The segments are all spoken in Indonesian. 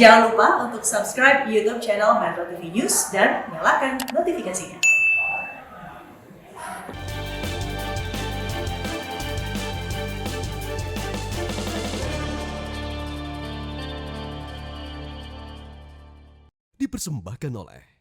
Jangan lupa untuk subscribe YouTube channel Metro TV News dan nyalakan notifikasinya. Dipersembahkan oleh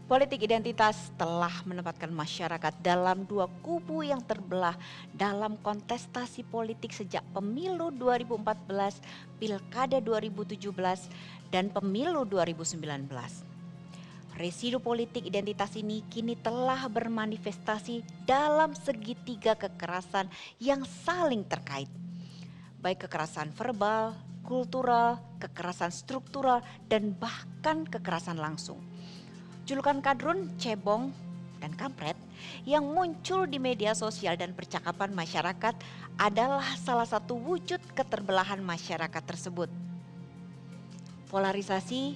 Politik identitas telah menempatkan masyarakat dalam dua kubu yang terbelah dalam kontestasi politik sejak pemilu 2014, pilkada 2017, dan pemilu 2019. Residu politik identitas ini kini telah bermanifestasi dalam segitiga kekerasan yang saling terkait, baik kekerasan verbal, kultural, kekerasan struktural, dan bahkan kekerasan langsung. Julukan kadrun, cebong, dan kampret yang muncul di media sosial dan percakapan masyarakat adalah salah satu wujud keterbelahan masyarakat tersebut. Polarisasi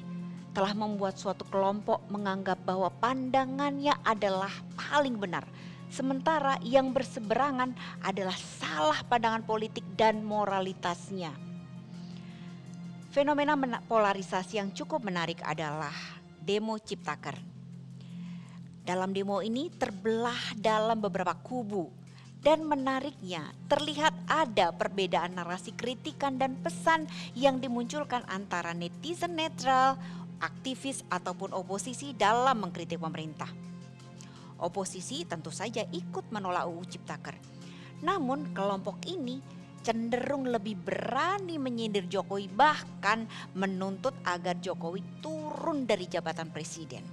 telah membuat suatu kelompok menganggap bahwa pandangannya adalah paling benar, sementara yang berseberangan adalah salah pandangan politik dan moralitasnya. Fenomena polarisasi yang cukup menarik adalah demo Ciptaker. Dalam demo ini terbelah dalam beberapa kubu dan menariknya terlihat ada perbedaan narasi kritikan dan pesan yang dimunculkan antara netizen netral, aktivis ataupun oposisi dalam mengkritik pemerintah. Oposisi tentu saja ikut menolak UU Ciptaker. Namun kelompok ini cenderung lebih berani menyindir Jokowi, bahkan menuntut agar Jokowi turun dari jabatan presiden.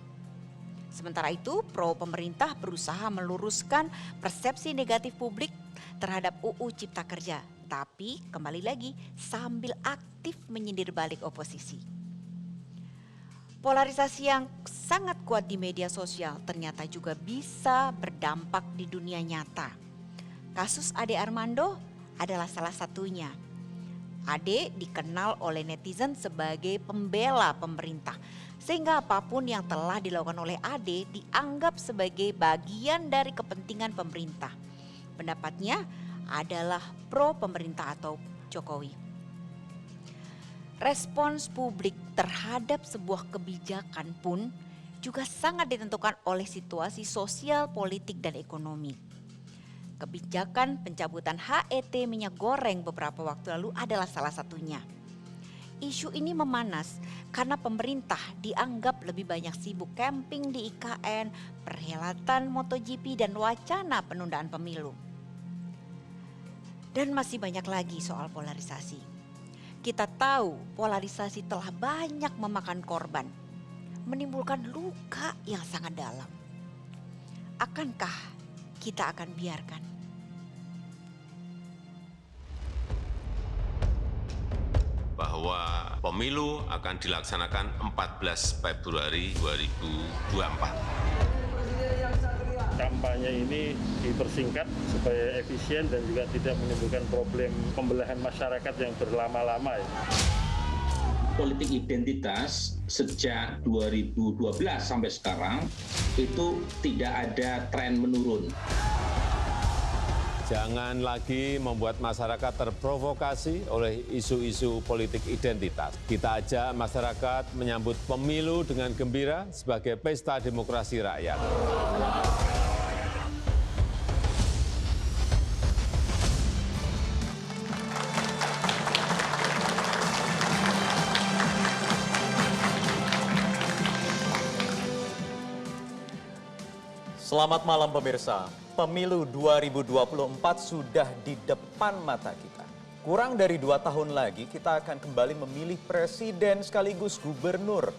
Sementara itu, pro pemerintah berusaha meluruskan persepsi negatif publik terhadap UU Cipta Kerja, tapi kembali lagi sambil aktif menyindir balik oposisi. Polarisasi yang sangat kuat di media sosial ternyata juga bisa berdampak di dunia nyata. Kasus Ade Armando adalah salah satunya. Ade dikenal oleh netizen sebagai pembela pemerintah, sehingga apapun yang telah dilakukan oleh Ade dianggap sebagai bagian dari kepentingan pemerintah. Pendapatnya adalah pro pemerintah atau Jokowi. Respons publik terhadap sebuah kebijakan pun juga sangat ditentukan oleh situasi sosial, politik, dan ekonomi. Kebijakan pencabutan HET minyak goreng beberapa waktu lalu adalah salah satunya. Isu ini memanas karena pemerintah dianggap lebih banyak sibuk camping di IKN, perhelatan MotoGP, dan wacana penundaan pemilu. Dan masih banyak lagi soal polarisasi. Kita tahu polarisasi telah banyak memakan korban, menimbulkan luka yang sangat dalam. Akankah kita akan biarkan? bahwa pemilu akan dilaksanakan 14 Februari 2024. Kampanye ini dipersingkat supaya efisien dan juga tidak menimbulkan problem pembelahan masyarakat yang berlama-lama. Politik identitas sejak 2012 sampai sekarang itu tidak ada tren menurun. Jangan lagi membuat masyarakat terprovokasi oleh isu-isu politik identitas. Kita ajak masyarakat menyambut pemilu dengan gembira sebagai pesta demokrasi rakyat. Selamat malam pemirsa. Pemilu 2024 sudah di depan mata kita. Kurang dari 2 tahun lagi kita akan kembali memilih presiden sekaligus gubernur,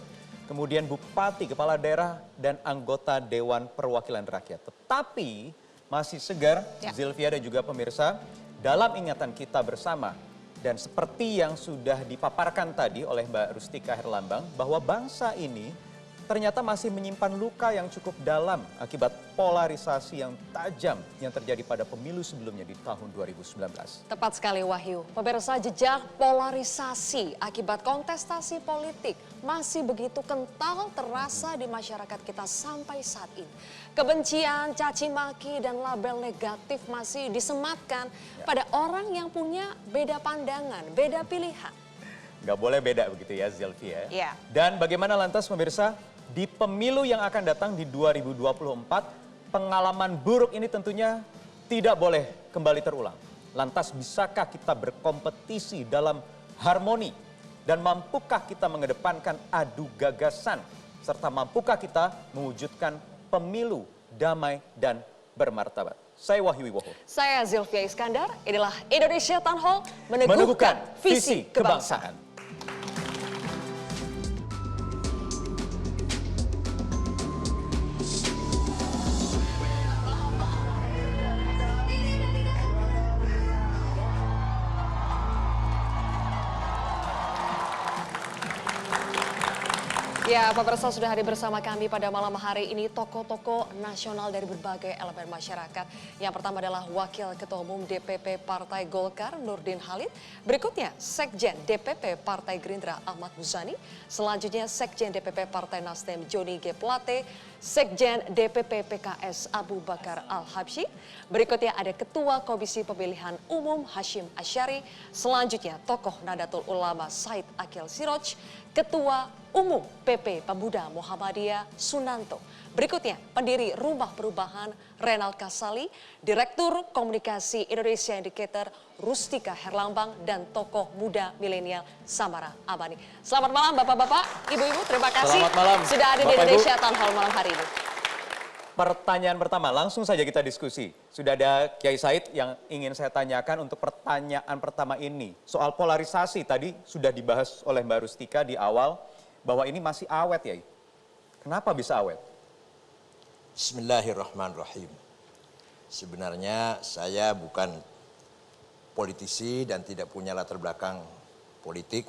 kemudian bupati, kepala daerah, dan anggota Dewan Perwakilan Rakyat. Tetapi masih segar, Zilvia dan juga pemirsa, dalam ingatan kita bersama. Dan seperti yang sudah dipaparkan tadi oleh Mbak Rustika Herlambang, bahwa bangsa ini ternyata masih menyimpan luka yang cukup dalam akibat polarisasi yang tajam yang terjadi pada pemilu sebelumnya di tahun 2019. Tepat sekali Wahyu. Pemirsa, jejak polarisasi akibat kontestasi politik masih begitu kental terasa di masyarakat kita sampai saat ini. Kebencian, caci maki, dan label negatif masih disematkan pada orang yang punya beda pandangan, beda pilihan. Gak boleh beda begitu ya Zilvia. Iya. Dan bagaimana lantas pemirsa? Di pemilu yang akan datang di 2024, pengalaman buruk ini tentunya tidak boleh kembali terulang. Lantas bisakah kita berkompetisi dalam harmoni? Dan mampukah kita mengedepankan adu gagasan? Serta mampukah kita mewujudkan pemilu damai dan bermartabat? Saya Wahyu Wibowo. Saya Zilvia Iskandar, inilah Indonesia Town Hall Meneguhkan visi kebangsaan. Ya, pemirsa, sudah hadir bersama kami pada malam hari ini tokoh-tokoh nasional dari berbagai elemen masyarakat. Yang pertama adalah Wakil Ketua Umum DPP Partai Golkar Nurdin Halid. Berikutnya Sekjen DPP Partai Gerindra Ahmad Muzani. Selanjutnya Sekjen DPP Partai Nasdem Joni G. Plate. Sekjen DPP PKS Abu Bakar Al-Habsyi. Berikutnya ada Ketua Komisi Pemilihan Umum Hashim Asyari. Selanjutnya tokoh Nahdlatul Ulama Said Akil Siroj. Ketua Umum PP Pemuda Muhammadiyah Sunanto. Berikutnya pendiri Rumah Perubahan Renal Kasali, Direktur Komunikasi Indonesia Indicator Rustika Herlambang, dan tokoh muda milenial Samara Abani. Selamat malam Bapak-Bapak, Ibu-Ibu, terima kasih Selamat malam, sudah ada di Bapak, Indonesia Ibu. Town Hall malam hari ini. Pertanyaan pertama, langsung saja kita diskusi. Sudah ada Kiai Said yang ingin saya tanyakan untuk pertanyaan pertama ini. Soal polarisasi tadi sudah dibahas oleh Mbak Rustika di awal, bahwa ini masih awet ya. Kenapa bisa awet? Bismillahirrahmanirrahim. Sebenarnya saya bukan politisi dan tidak punya latar belakang politik.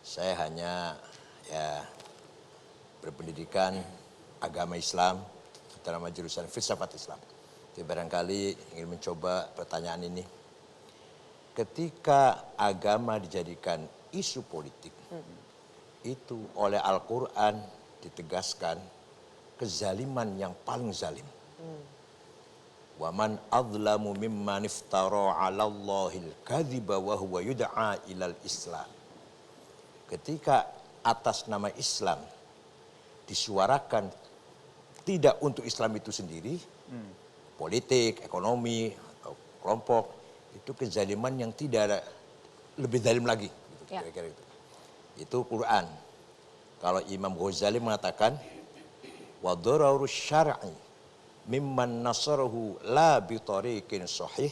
Saya hanya berpendidikan agama Islam, terutama jurusan filsafat Islam. Jadi barangkali ingin mencoba pertanyaan ini. Ketika agama dijadikan isu politik, itu oleh Al-Quran ditegaskan kezaliman yang paling zalim. Wa man adlamu mimman iftara 'ala Allahil kadhiba wa huwa yud'a ilal Islam. Ketika atas nama Islam disuarakan tidak untuk Islam itu sendiri, politik, ekonomi, atau kelompok, itu kezaliman yang tidak ada lebih zalim lagi. Gitu, kira-kira itu. Itu Quran. Kalau Imam Ghazali mengatakan wa dararus syar'i mimman nasarahu la bi tariqin sahih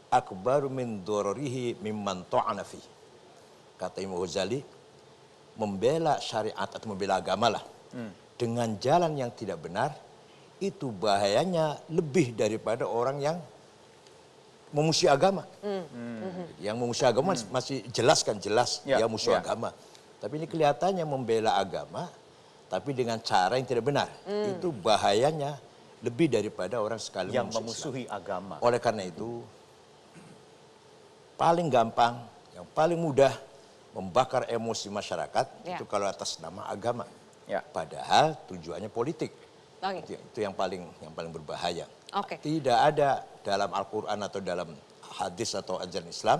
akbar min dararihi mimman ta'ana fi. Kata Imam Ghazali, membela syariat atau membela agama lah dengan jalan yang tidak benar itu bahayanya lebih daripada orang yang memusuhi agama. Yang memusuhi agama masih jelas Ya, dia musuh ya. agama. Tapi ini kelihatannya membela agama, tapi dengan cara yang tidak benar. Itu bahayanya lebih daripada orang sekali Yang memusuhi memusuhi agama. Islam. Oleh karena itu, paling gampang, yang paling mudah membakar emosi masyarakat Ya. itu kalau atas nama agama. Ya. Padahal tujuannya politik. Oke. Itu yang paling berbahaya. Oke. Tidak ada dalam Al-Quran atau dalam hadis atau ajaran Islam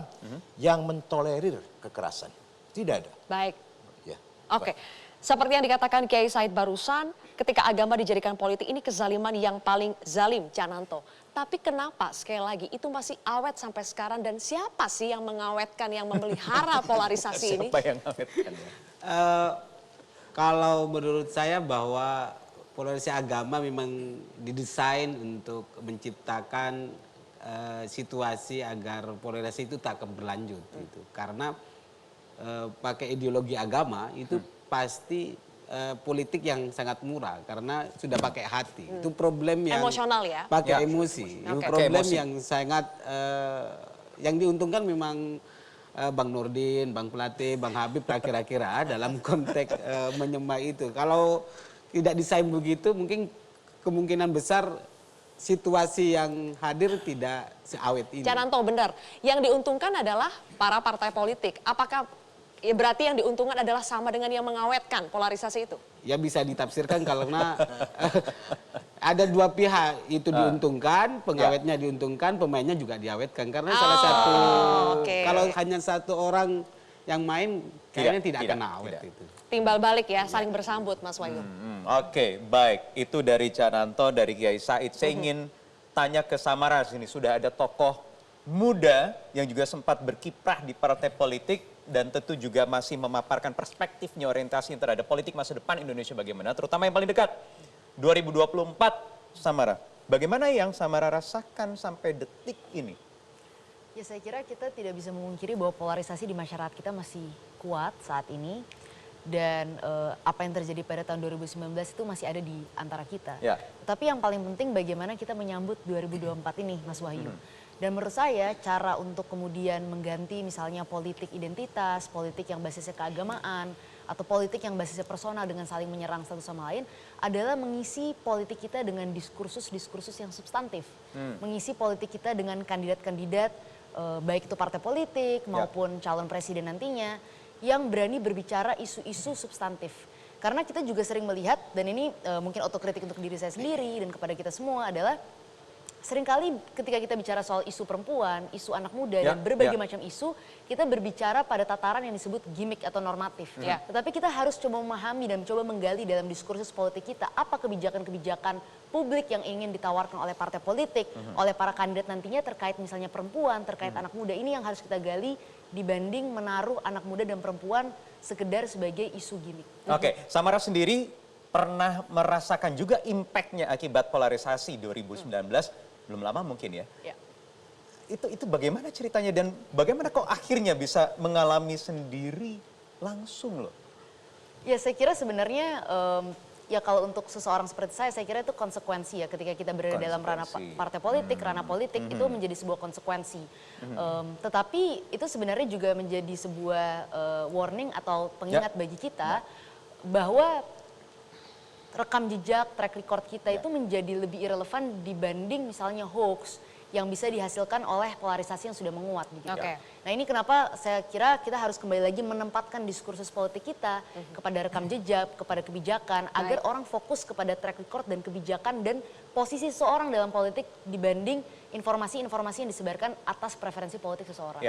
yang mentolerir kekerasan. Tidak ada. Baik. Ya. Oke. Seperti yang dikatakan Kiai Said barusan, ketika agama dijadikan politik ini kezaliman yang paling zalim, Cananto. Tapi kenapa sekali lagi itu masih awet sampai sekarang dan siapa sih yang mengawetkan, yang memelihara polarisasi ini? Siapa yang ngawetkan ya? Kalau menurut saya bahwa polarisasi agama memang didesain untuk menciptakan situasi agar polarisasi itu tak akan berlanjut gitu. Karena pakai ideologi agama itu pasti politik yang sangat murah karena sudah pakai hati. Itu problem yang Emosional ya? pakai Ya. emosi. Itu Oke. problem Emosi. yang sangat yang diuntungkan memang Bang Nurdin, Bang Plate, Bang Habib kira-kira dalam konteks menyembah itu. Kalau tidak desain begitu mungkin kemungkinan besar situasi yang hadir tidak seawet ini. Cananto benar. Yang diuntungkan adalah para partai politik. Apakah ya berarti yang diuntungkan adalah sama dengan yang mengawetkan polarisasi itu? Ya bisa ditafsirkan karena ada dua pihak itu diuntungkan, pengawetnya diuntungkan, pemainnya juga diawetkan karena salah satu oke. kalau hanya satu orang yang main kayaknya tidak akan awet tidak. itu. Timbal balik ya, saling bersambut Mas Wahyu. Oke, baik. Itu dari Cananto, dari Kiai Said. Saya ingin tanya ke Samara sini. Sudah ada tokoh muda yang juga sempat berkiprah di partai politik dan tentu juga masih memaparkan perspektifnya, orientasinya terhadap politik masa depan Indonesia bagaimana, terutama yang paling dekat 2024. Samara, bagaimana yang Samara rasakan sampai detik ini? Ya saya kira kita tidak bisa memungkiri bahwa polarisasi di masyarakat kita masih kuat saat ini. Dan apa yang terjadi pada tahun 2019 itu masih ada di antara kita. Ya. Tapi yang paling penting bagaimana kita menyambut 2024 ini Mas Wahyu. Dan menurut saya cara untuk kemudian mengganti misalnya politik identitas, politik yang basisnya keagamaan, atau politik yang basisnya personal dengan saling menyerang satu sama lain adalah mengisi politik kita dengan diskursus-diskursus yang substantif. Mengisi politik kita dengan kandidat-kandidat baik itu partai politik maupun calon presiden nantinya yang berani berbicara isu-isu substantif. Karena kita juga sering melihat, dan ini mungkin otokritik untuk diri saya sendiri dan kepada kita semua adalah seringkali ketika kita bicara soal isu perempuan, isu anak muda, dan berbagai macam isu, kita berbicara pada tataran yang disebut gimmick atau normatif. Tetapi kita harus coba memahami dan coba menggali dalam diskursus politik kita, apa kebijakan-kebijakan publik yang ingin ditawarkan oleh partai politik, oleh para kandidat nantinya terkait misalnya perempuan, terkait anak muda. Ini yang harus kita gali dibanding menaruh anak muda dan perempuan sekedar sebagai isu gimmick. Oke, Samara sendiri pernah merasakan juga impact-nya akibat polarisasi 2019, belum lama mungkin ya? Ya. Itu bagaimana ceritanya dan bagaimana kok akhirnya bisa mengalami sendiri langsung loh? Ya saya kira sebenarnya ya kalau untuk seseorang seperti saya kira itu konsekuensi ya ketika kita berada dalam ranah partai politik, ranah politik itu menjadi sebuah konsekuensi. Tetapi itu sebenarnya juga menjadi sebuah warning atau pengingat bagi kita bahwa rekam jejak, track record kita itu menjadi lebih irrelevan dibanding misalnya hoax yang bisa dihasilkan oleh polarisasi yang sudah menguat. Begitu. Nah ini kenapa saya kira kita harus kembali lagi menempatkan diskursus politik kita kepada rekam jejak, kepada kebijakan, agar orang fokus kepada track record dan kebijakan dan posisi seseorang dalam politik dibanding informasi-informasi yang disebarkan atas preferensi politik seseorang.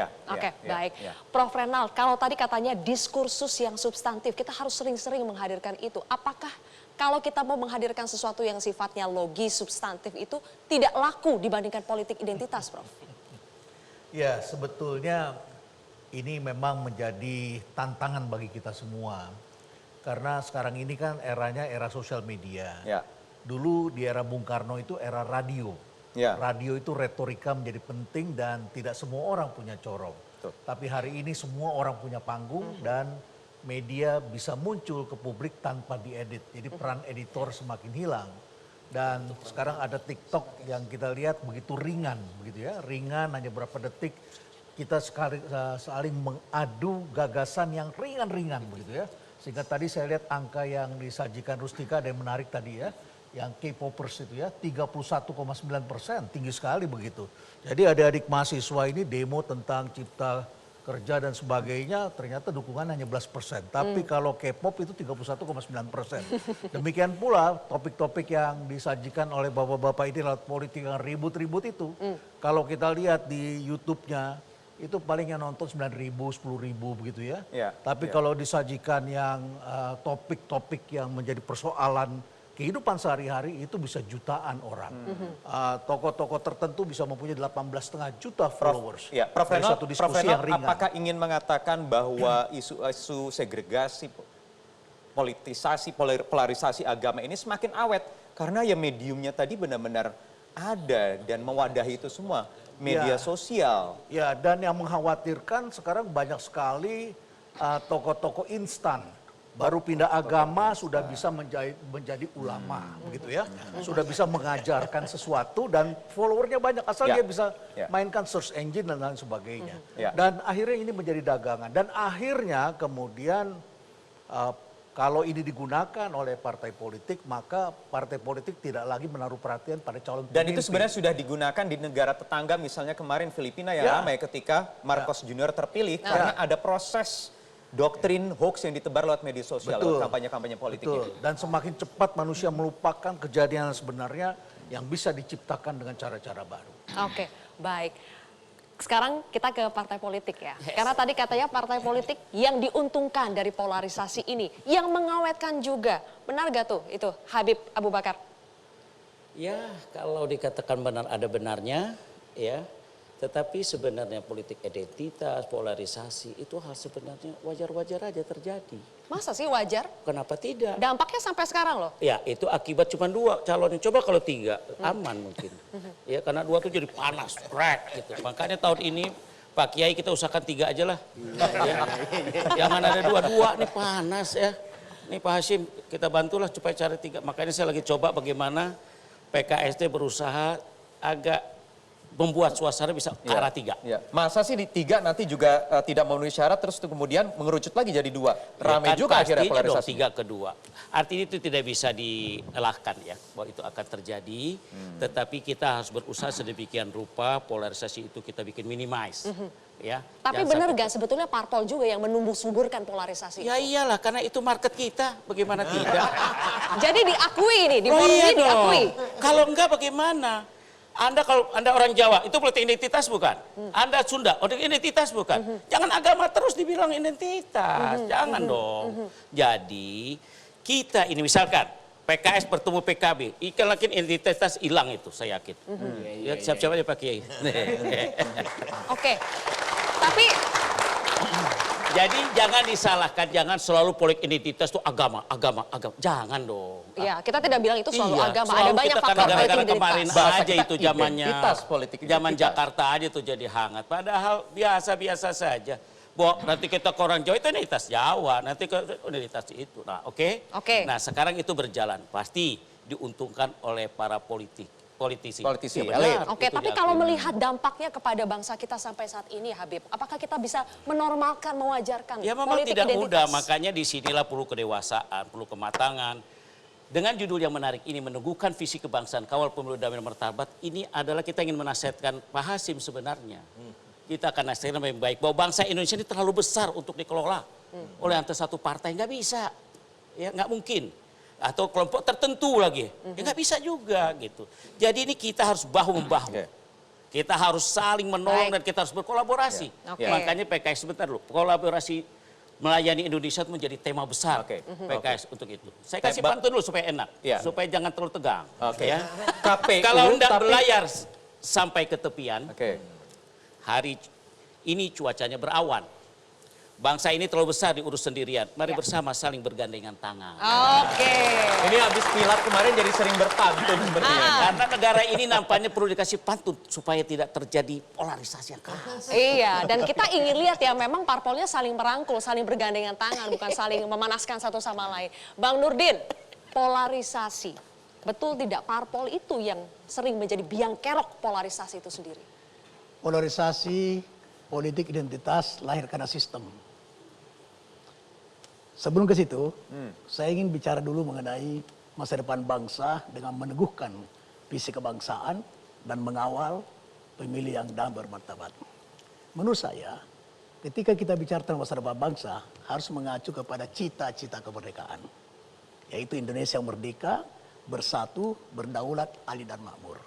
Baik. Prof. Renal, kalau tadi katanya diskursus yang substantif, kita harus sering-sering menghadirkan itu. Apakah kalau kita mau menghadirkan sesuatu yang sifatnya logis, substantif itu tidak laku dibandingkan politik identitas, Prof? Ya, sebetulnya ini memang menjadi tantangan bagi kita semua. Karena sekarang ini kan eranya era sosial media. Dulu di era Bung Karno itu era radio. Radio itu retorika menjadi penting dan tidak semua orang punya corong. Tapi hari ini semua orang punya panggung dan media bisa muncul ke publik tanpa diedit. Jadi peran editor semakin hilang. Dan sekarang ada TikTok yang kita lihat begitu ringan, begitu ya, ringan hanya berapa detik kita saling mengadu gagasan yang ringan-ringan begitu ya. Sehingga tadi saya lihat angka yang disajikan Rustika ada yang menarik tadi ya, yang K-popers itu ya 31,9%, tinggi sekali begitu. Jadi adik-adik mahasiswa ini demo tentang cipta kerja dan sebagainya, ternyata dukungan hanya 11%. Tapi kalau K-pop itu 31,9%. Demikian pula topik-topik yang disajikan oleh bapak-bapak ini lewat politik yang ribut-ribut itu. Kalau kita lihat di YouTube-nya, itu paling yang nonton 9.000, 10.000 begitu ya. Tapi kalau disajikan yang topik-topik yang menjadi persoalan kehidupan sehari-hari itu bisa jutaan orang. Tokoh-tokoh tertentu bisa mempunyai 18,5 juta followers. Prof. Reynold, apakah ingin mengatakan bahwa isu-isu segregasi, politisasi, polarisasi agama ini semakin awet? Karena ya mediumnya tadi benar-benar ada dan mewadahi itu semua. Media sosial. Ya, dan yang mengkhawatirkan sekarang banyak sekali tokoh-tokoh instan. Baru pindah agama sudah bisa menjadi ulama begitu ya. Sudah bisa mengajarkan sesuatu dan followernya banyak asal dia bisa mainkan search engine dan lain sebagainya. Dan akhirnya ini menjadi dagangan dan akhirnya kemudian kalau ini digunakan oleh partai politik maka partai politik tidak lagi menaruh perhatian pada calon pemimpin. Dan itu sebenarnya sudah digunakan di negara tetangga misalnya kemarin Filipina yang ramai ketika Marcos Junior terpilih karena ada proses doktrin hoax yang ditebar lewat media sosial, kampanye-kampanye politik ini. Dan semakin cepat manusia melupakan kejadian sebenarnya yang bisa diciptakan dengan cara-cara baru. Oke, baik. Sekarang kita ke partai politik ya. Karena tadi katanya partai politik yang diuntungkan dari polarisasi ini, yang mengawetkan juga. Benar gak tuh itu Habib Abu Bakar? Ya, kalau dikatakan benar ada benarnya, ya. Tetapi sebenarnya politik identitas, polarisasi itu hal sebenarnya wajar-wajar aja terjadi. Masa sih wajar? Kenapa tidak? Dampaknya sampai sekarang loh. Ya itu akibat cuma 2 calonnya. Coba kalau 3 aman mungkin. Ya karena 2 tuh jadi panas, gitu. Makanya tahun ini Pak Kiai kita usahakan 3 aja lah. Ya. Jangan ada 2 nih panas ya. Nih Pak Hashim kita bantulah supaya cari 3. Makanya saya lagi coba bagaimana PKS berusaha agak membuat suasana bisa ke arah 3. Masa sih di 3 nanti juga tidak memenuhi syarat terus kemudian mengerucut lagi jadi 2. Ramai juga akhirnya polarisasi. 3 ke 2. Artinya itu tidak bisa dielakkan ya bahwa itu akan terjadi. Tetapi kita harus berusaha sedemikian rupa polarisasi itu kita bikin minimize. Ya, tapi benar gak sebetulnya parpol juga yang menumbuh suburkan polarisasi? Ya iyalah karena itu market kita, bagaimana tidak. Jadi diakui ini, di forum ini diakui. Kalau enggak bagaimana? Kalau Anda orang Jawa, itu politik identitas bukan? Anda Sunda, politik identitas bukan? Jangan agama terus dibilang identitas, jangan dong. Jadi kita ini misalkan PKS bertemu PKB, ikan lagi identitas hilang itu saya yakin. Ya, siap-siap aja Pak Kiai. Oke, tapi jadi jangan disalahkan, jangan selalu politik identitas itu agama. Jangan dong. Iya, kita tidak bilang itu selalu agama. Ada banyak faktor politik identitas. Kemarin aja itu zamannya. Politik zaman Jakarta aja itu jadi hangat. Padahal biasa-biasa saja. Nanti kita ke orang Jawa itu identitas Jawa, nanti ke identitas itu. Nah, oke. Nah, sekarang itu berjalan. Pasti diuntungkan oleh para politisi. Ya, Oke, tapi kalau melihat dampaknya kepada bangsa kita sampai saat ini, Habib, apakah kita bisa menormalkan, mewajarkan ya memang politik tidak identitas? mudah, makanya disinilah perlu kedewasaan, perlu kematangan. Dengan judul yang menarik ini, meneguhkan visi kebangsaan, kawal pemilu damai dan martabat, ini adalah kita ingin menasihatkan Pak Hashim sebenarnya. Kita akan nasihatkan yang baik, bahwa bangsa Indonesia ini terlalu besar untuk dikelola oleh antar satu partai, nggak bisa, ya nggak mungkin. Atau kelompok tertentu lagi, ya nggak bisa juga gitu. Jadi ini kita harus bahu-membahu. Kita harus saling menolong dan kita harus berkolaborasi. Makanya PKS sebentar dulu, kolaborasi melayani Indonesia itu menjadi tema besar PKS untuk itu. Saya kasih pantun dulu supaya enak, supaya jangan terlalu tegang. Ya. Kalau hendak berlayar sampai ke tepian, hari ini cuacanya berawan. Bangsa ini terlalu besar diurus sendirian. Mari bersama saling bergandengan tangan. Ini habis pilat kemarin jadi sering berpantun sebenarnya. Karena negara ini nampaknya perlu dikasih pantun supaya tidak terjadi polarisasi yang keras. Iya, dan kita ingin lihat ya memang parpolnya saling merangkul, saling bergandengan tangan, bukan saling memanaskan satu sama lain. Bang Nurdin, polarisasi Betul tidak parpol itu yang sering menjadi biang kerok polarisasi itu sendiri? Polarisasi politik identitas lahir karena sistem. Sebelum ke situ, saya ingin bicara dulu mengenai masa depan bangsa dengan meneguhkan visi kebangsaan dan mengawal pemilih yang damai bermartabat. Menurut saya, ketika kita bicara tentang masa depan bangsa, harus mengacu kepada cita-cita kemerdekaan. Yaitu Indonesia yang merdeka, bersatu, berdaulat, adil dan makmur.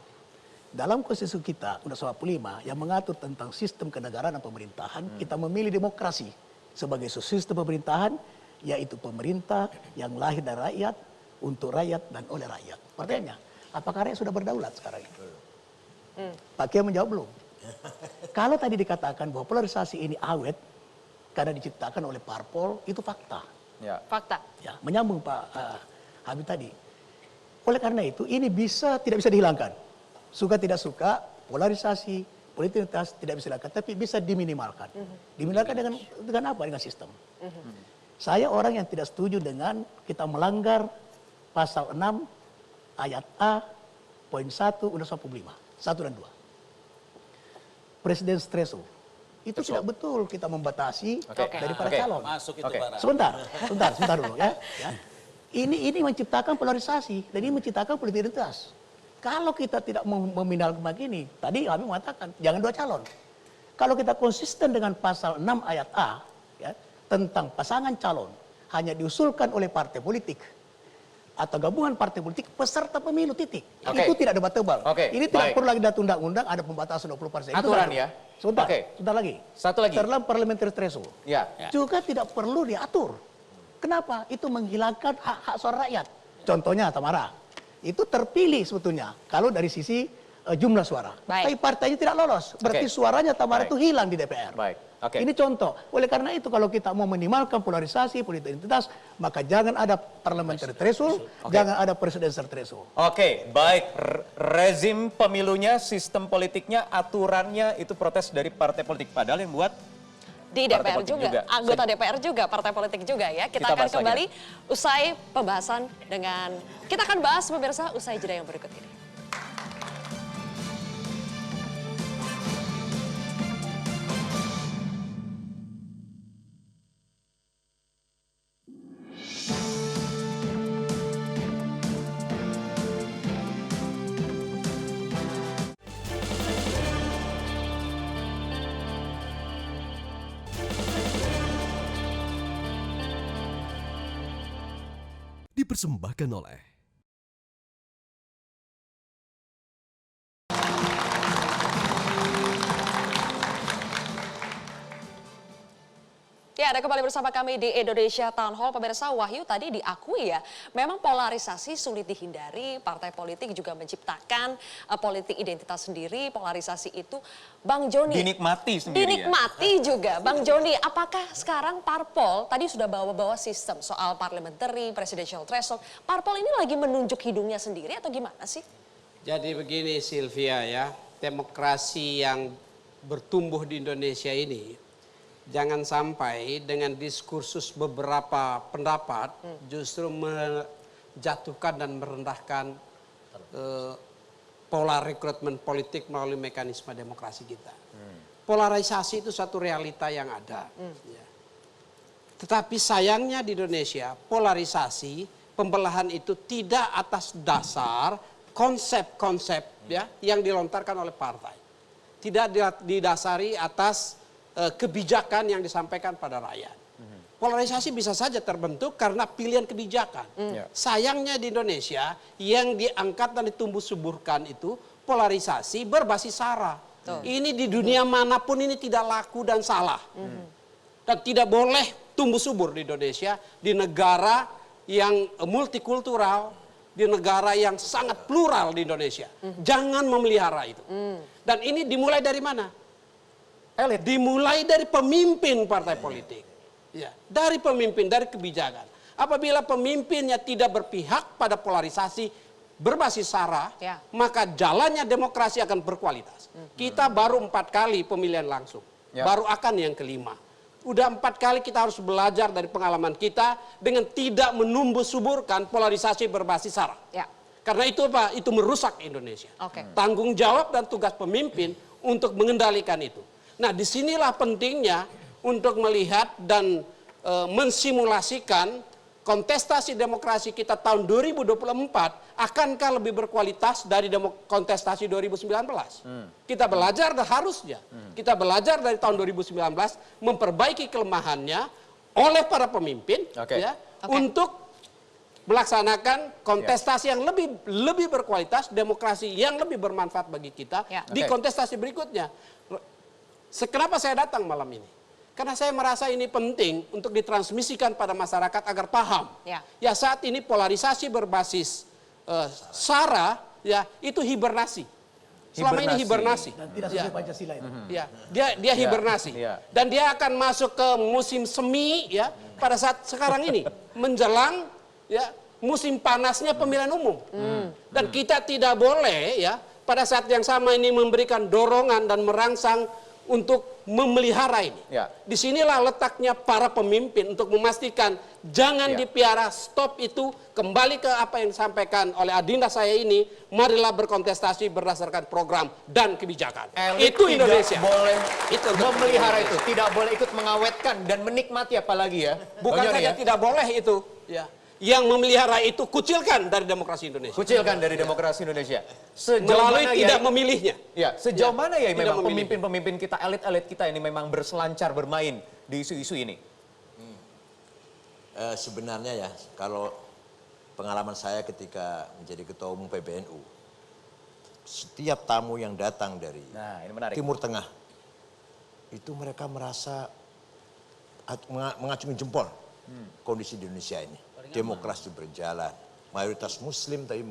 Dalam konstitusi kita, Undang-Undang 45 yang mengatur tentang sistem kenegaraan dan pemerintahan, kita memilih demokrasi sebagai sistem pemerintahan, yaitu pemerintah yang lahir dari rakyat, untuk rakyat dan oleh rakyat. Pertanyaannya, apakah rakyat sudah berdaulat sekarang ini? Pak Kiai menjawab belum. Kalau tadi dikatakan bahwa polarisasi ini awet karena diciptakan oleh parpol, itu fakta. Fakta. Ya, menyambung Pak Habib tadi. Oleh karena itu, ini tidak bisa dihilangkan. Suka tidak suka, polarisasi, politik identitas tidak bisa dihilangkan, tapi bisa diminimalkan. Diminimalkan dengan apa? Dengan sistem. Saya orang yang tidak setuju dengan kita melanggar pasal 6 ayat A poin 1 Undang-Undang 45, 1 dan 2. President's threshold. Itu tidak betul kita membatasi daripada calon. Masuk itu Pak. Sebentar dulu ya. Ini menciptakan polarisasi dan ini menciptakan politik identitas. Kalau kita tidak meminalkan begini, tadi kami mengatakan jangan 2 calon. Kalau kita konsisten dengan pasal 6 ayat A ya, tentang pasangan calon hanya diusulkan oleh partai politik atau gabungan partai politik peserta pemilu titik. Itu tidak debatable. Ini tidak perlu lagi data undang-undang ada pembatasan 20%. Aturan ya. Sebentar lagi. Satu lagi. Dalam parliamentary threshold. Juga tidak perlu diatur. Kenapa? Itu menghilangkan hak-hak suara rakyat. Contohnya Tamara. Itu terpilih sebetulnya kalau dari sisi jumlah suara. Tapi partainya tidak lolos. Berarti suaranya Tamara itu hilang di DPR. Ini contoh. Oleh karena itu kalau kita mau minimalkan polarisasi politik identitas, maka jangan ada parliamentary threshold, jangan ada presidential threshold. Baik. Rezim pemilunya, sistem politiknya, aturannya itu protes dari partai politik. Padahal yang buat di DPR juga, anggota DPR juga, partai politik juga ya. Kita akan kembali usai pembahasan dengan, kita akan bahas pemirsa usai jeda yang berikut ini. Dipersembahkan oleh Ya, ada kembali bersama kami di Indonesia Town Hall. Pemirsa, Wahyu tadi diakui ya, memang polarisasi sulit dihindari, partai politik juga menciptakan politik identitas sendiri, polarisasi itu. Bang Joni. Dinikmati sendiri Dinikmati juga. Bang Joni, apakah sekarang parpol, tadi sudah bawa-bawa sistem soal parliamentary, presidential threshold, parpol ini lagi menunjuk hidungnya sendiri atau gimana sih? Jadi begini Sylvia ya, demokrasi yang bertumbuh di Indonesia ini, jangan sampai dengan diskursus beberapa pendapat justru menjatuhkan dan merendahkan pola rekrutmen politik melalui mekanisme demokrasi kita. Polarisasi itu satu realita yang ada. Ya. Tetapi sayangnya di Indonesia polarisasi, pembelahan itu tidak atas dasar konsep-konsep ya yang dilontarkan oleh partai. Tidak didasari atas kebijakan yang disampaikan pada rakyat. Polarisasi bisa saja terbentuk karena pilihan kebijakan. Sayangnya di Indonesia yang diangkat dan ditumbuh suburkan itu polarisasi berbasis sara. Ini di dunia manapun ini tidak laku dan salah. Dan tidak boleh tumbuh subur di Indonesia, di negara yang multikultural, di negara yang sangat plural di Indonesia. Jangan memelihara itu. Dan ini dimulai dari mana? Elit. Dimulai dari pemimpin partai politik. Ya, dari pemimpin, dari kebijakan. Apabila pemimpinnya tidak berpihak pada polarisasi berbasis sara, maka jalannya demokrasi akan berkualitas. Kita baru 4 kali pemilihan langsung. Baru akan yang kelima. Udah 4 kali kita harus belajar dari pengalaman kita dengan tidak menumbuh suburkan polarisasi berbasis sara. Karena itu apa? Itu merusak Indonesia. Oke. Tanggung jawab dan tugas pemimpin untuk mengendalikan itu. Nah, disinilah pentingnya untuk melihat dan mensimulasikan kontestasi demokrasi kita tahun 2024 akankah lebih berkualitas dari kontestasi 2019. Kita belajar dan harusnya kita belajar dari tahun 2019 memperbaiki kelemahannya oleh para pemimpin ya, untuk melaksanakan kontestasi yang lebih berkualitas, demokrasi yang lebih bermanfaat bagi kita di kontestasi berikutnya. Kenapa saya datang malam ini? Karena saya merasa ini penting untuk ditransmisikan pada masyarakat agar paham. Ya saat ini polarisasi berbasis SARA ya itu hibernasi. Selama ini hibernasi. Dan tidak sesuai Pancasila itu. Ya, dia hibernasi. Dan dia akan masuk ke musim semi ya pada saat sekarang ini menjelang ya musim panasnya pemilihan umum. Dan kita tidak boleh ya pada saat yang sama ini memberikan dorongan dan merangsang untuk memelihara ini. Disinilah letaknya para pemimpin untuk memastikan jangan dipiara, stop itu, kembali ke apa yang disampaikan oleh Adinda saya ini, marilah berkontestasi berdasarkan program dan kebijakan. Elit itu Indonesia. Tidak boleh itu memelihara itu, tidak boleh ikut mengawetkan dan menikmati apalagi ya. Bukan saja tidak boleh itu. Ya. Yang memelihara itu kucilkan dari demokrasi Indonesia. Kucilkan dari demokrasi Indonesia. Melalui tidak memilihnya. Ya, sejauh mana ya tidak memang memilih. pemimpin-pemimpin kita, elit-elit kita ini memang berselancar bermain di isu-isu ini? Sebenarnya ya, kalau pengalaman saya ketika menjadi ketua umum PBNU, setiap tamu yang datang dari Timur Tengah, itu mereka merasa mengacungi jempol kondisi di Indonesia ini. Demokrasi berjalan, mayoritas muslim tapi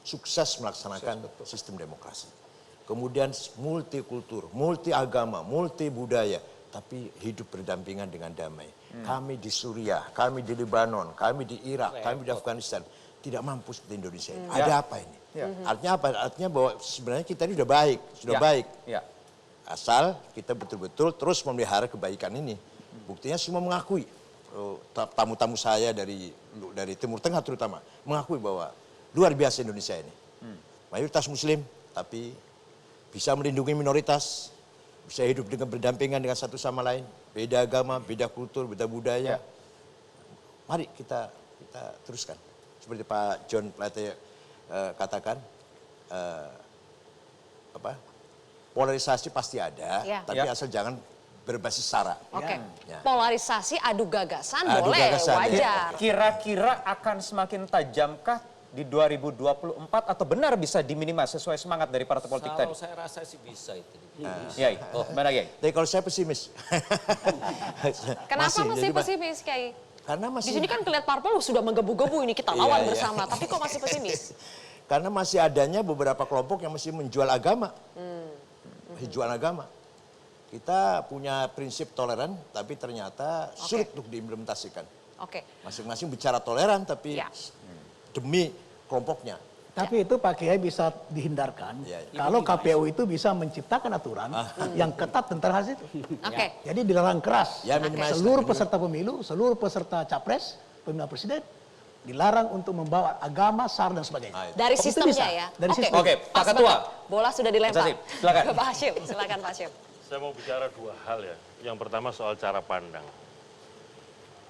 sukses melaksanakan sistem demokrasi. Kemudian multikultur, multi agama, multi budaya, tapi hidup berdampingan dengan damai. Kami di Suriah, kami di Lebanon, kami di Irak, kami di Afghanistan tidak mampu seperti Indonesia ini. Ada apa ini? Artinya apa? Artinya bahwa sebenarnya kita ini sudah baik, asal kita betul-betul terus memelihara kebaikan ini. Buktinya semua mengakui. Tamu-tamu saya dari Timur Tengah terutama mengakui bahwa luar biasa Indonesia ini. Mayoritas muslim tapi bisa melindungi minoritas, bisa hidup dengan berdampingan dengan satu sama lain, beda agama, beda kultur, beda budaya. Mari kita teruskan. Seperti Pak John Plate katakan, polarisasi pasti ada, tapi asal jangan berbasis SARA. Polarisasi adu gagasan Adu boleh, gagasan, wajar. Kira-kira akan semakin tajamkah di 2024 atau benar bisa diminimasi sesuai semangat dari partai politik tadi? Kalau saya rasa sih bisa itu. Yai, mana Yai? Tapi kalau saya pesimis. Kenapa masih pesimis, Kiai? Karena masih. Di sini kan kelihatan parpol sudah menggebu-gebu ini kita lawan bersama, tapi kok masih pesimis? Karena masih adanya beberapa kelompok yang masih menjual agama. Jual agama. Kita punya prinsip toleran, tapi ternyata sulit untuk diimplementasikan. Masing-masing bicara toleran, tapi demi kelompoknya. Tapi itu Pak Kiai bisa dihindarkan kalau KPU itu bisa menciptakan aturan yang ketat tentang hal itu. Jadi dilarang keras. Seluruh peserta pemilu, seluruh peserta capres, pemilihan presiden dilarang untuk membawa agama, SARA dan sebagainya. Dari sistemnya ya. Dari sistem. Pak Ketua. Bola sudah dilempar. Silakan. Pak Hashim, silakan Pak Hashim. Saya mau bicara dua hal ya. Yang pertama soal cara pandang.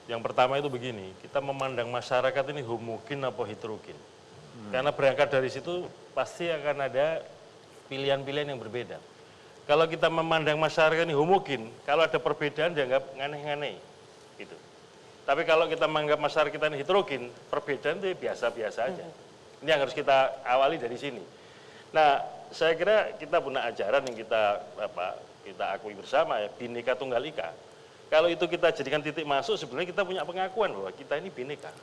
Yang pertama itu begini, kita memandang masyarakat ini homogen apa heterogen. Karena berangkat dari situ pasti akan ada pilihan-pilihan yang berbeda. Kalau kita memandang masyarakat ini homogen, kalau ada perbedaan dianggap aneh-aneh. Gitu. Tapi kalau kita menganggap masyarakat kita ini heterogen, perbedaan itu biasa-biasa aja. Ini yang harus kita awali dari sini. Nah, saya kira kita punya ajaran yang kita akui bersama ya, Bhinneka Tunggal Ika. Kalau itu kita jadikan titik masuk, sebenarnya kita punya pengakuan bahwa kita ini bineka.